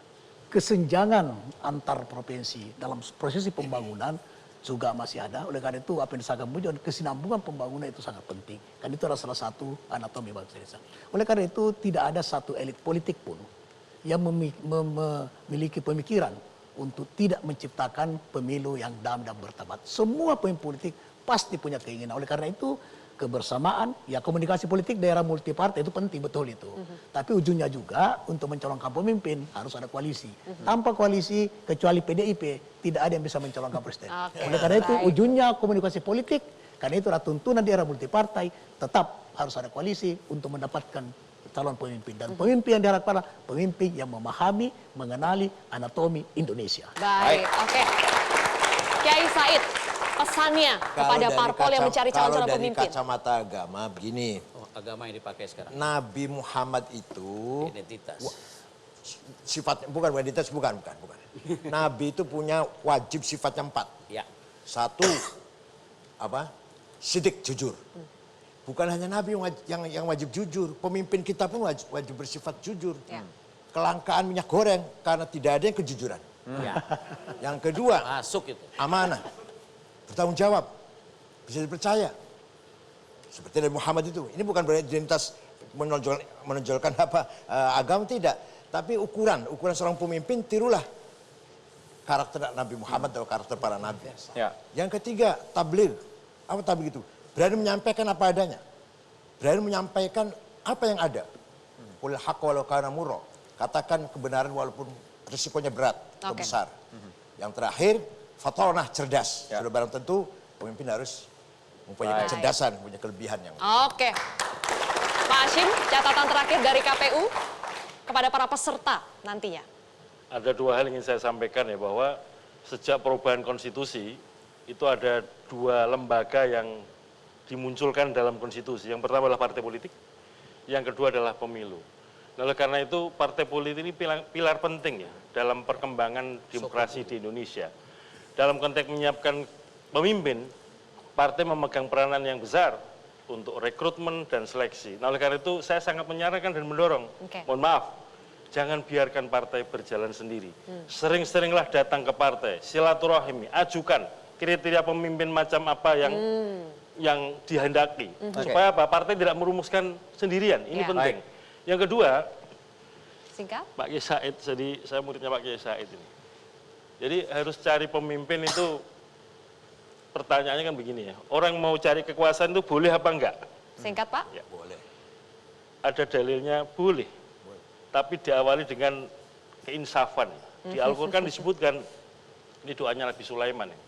kesenjangan antar provinsi dalam prosesi pembangunan juga masih ada. Oleh karena itu apa yang disampaikan kesinambungan pembangunan itu sangat penting. Kan itu adalah salah satu anatomi bangsa Indonesia. Oleh karena itu tidak ada satu elit politik pun yang memiliki pemikiran untuk tidak menciptakan pemilu yang damai dan bermartabat. Semua pemimpin politik pasti punya keinginan. Oleh karena itu kebersamaan, ya komunikasi politik daerah multipartai itu penting, betul itu. Tapi ujungnya juga untuk mencalonkan pemimpin harus ada koalisi. Tanpa koalisi, kecuali PDIP, tidak ada yang bisa mencalonkan presiden. Oleh karena itu ujungnya komunikasi politik, karena itu tuntunan daerah multipartai, tetap harus ada koalisi untuk mendapatkan calon pemimpin. Dan pemimpin yang diharapkan adalah pemimpin yang memahami, mengenali anatomi Indonesia. Baik, oke. Kiai Said, pesannya kepada parpol yang mencari calon-calon pemimpin. Kalau dari kacamata agama begini. Agama yang dipakai sekarang. Nabi Muhammad itu identitas. Sifatnya bukan identitas, bukan. Nabi itu punya wajib sifatnya 4. Ya. 1 sidik, jujur. Bukan hanya Nabi yang wajib jujur, pemimpin kita pun wajib bersifat jujur. Kelangkaan minyak goreng karena tidak ada yang kejujuran. Yang kedua, masuk itu. Amanah. Bertanggung jawab, bisa dipercaya. Seperti Nabi Muhammad itu. Ini bukan berarti identitas menonjolkan agama, tidak. Tapi ukuran seorang pemimpin, tirulah karakter Nabi Muhammad atau karakter para nabi. Yang ketiga, tabligh. Apa tabligh itu? Berani menyampaikan apa adanya. Berani menyampaikan apa yang ada. Qul haqq walau kana murra. Katakan kebenaran walaupun risikonya berat atau besar. Yang terakhir, fatonah, cerdas. Sudah barang tentu pemimpin harus mempunyai kecerdasan, punya kelebihan yang. Oke. Pak Hashim, catatan terakhir dari KPU kepada para peserta nantinya. Ada 2 hal yang ingin saya sampaikan ya, bahwa sejak perubahan konstitusi itu ada 2 lembaga yang dimunculkan dalam konstitusi. Yang pertama adalah partai politik, yang kedua adalah pemilu. Nah, oleh karena itu partai politik ini pilar penting ya dalam perkembangan demokrasi di Indonesia. Dalam konteks menyiapkan pemimpin, partai memegang peranan yang besar untuk rekrutmen dan seleksi. Nah, oleh karena itu saya sangat menyarankan dan mendorong, mohon maaf, jangan biarkan partai berjalan sendiri. Sering-seringlah datang ke partai, silaturahmi, ajukan kriteria pemimpin macam apa yang dihendaki. Supaya apa? Partai tidak merumuskan sendirian, ini penting. Yang kedua, singkat, Pak Kiai Said, jadi saya muridnya Pak Kiai Said ini. Jadi harus cari pemimpin itu, pertanyaannya kan begini ya, orang mau cari kekuasaan itu boleh apa enggak? Singkat Pak. Ya, boleh. Ada dalilnya boleh, tapi diawali dengan keinsafan. Di Al-Quran disebutkan, ini doanya Nabi Sulaiman ya.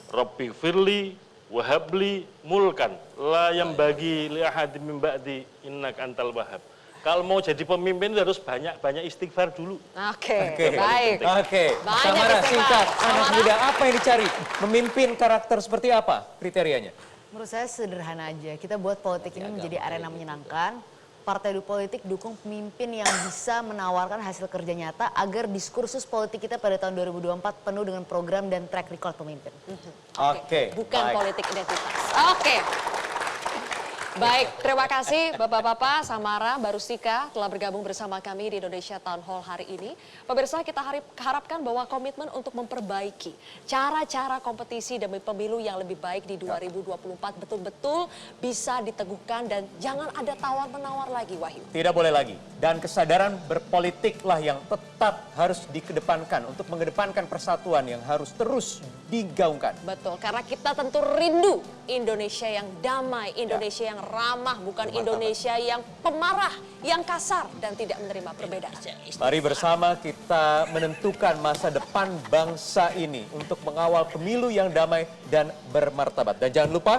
Rabbi firli wahabli mulkan la yang bagi li ahadin min ba'di innaka antal wahhab. Kalau mau jadi pemimpin itu harus banyak istighfar dulu. Baik. Samara, singkat, anak muda apa yang dicari? Memimpin karakter seperti apa kriterianya? Menurut saya sederhana aja. Kita buat politik ini menjadi arena menyenangkan. Partai politik dukung pemimpin yang bisa menawarkan hasil kerja nyata agar diskursus politik kita pada tahun 2024 penuh dengan program dan track record pemimpin. Bukan politik identitas. Baik, terima kasih Bapak-Bapak, Samara, Mbak Rustika telah bergabung bersama kami di Indonesia Town Hall hari ini. Pemirsa, kita harapkan bahwa komitmen untuk memperbaiki cara-cara kompetisi demi pemilu yang lebih baik di 2024 betul-betul bisa diteguhkan dan jangan ada tawar-menawar lagi, Wahyu. Tidak boleh lagi. Dan kesadaran berpolitiklah yang tetap harus dikedepankan untuk mengedepankan persatuan yang harus terus digaungkan. Betul, karena kita tentu rindu Indonesia yang damai, Indonesia yang ramah, bukan Indonesia yang pemarah, yang kasar dan tidak menerima perbedaan. Mari bersama kita menentukan masa depan bangsa ini untuk mengawal pemilu yang damai dan bermartabat. Dan jangan lupa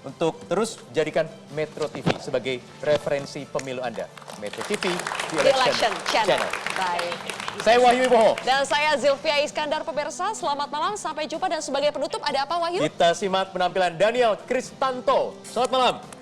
untuk terus jadikan Metro TV sebagai referensi pemilu Anda. Metro TV, The Election Channel. Baik. Saya Wahyu Wibowo. Dan saya Zilvia Iskandar, pemirsa. Selamat malam, sampai jumpa. Dan sebagai penutup ada apa, Wahyu? Kita simak penampilan Daniel Kristanto. Selamat malam.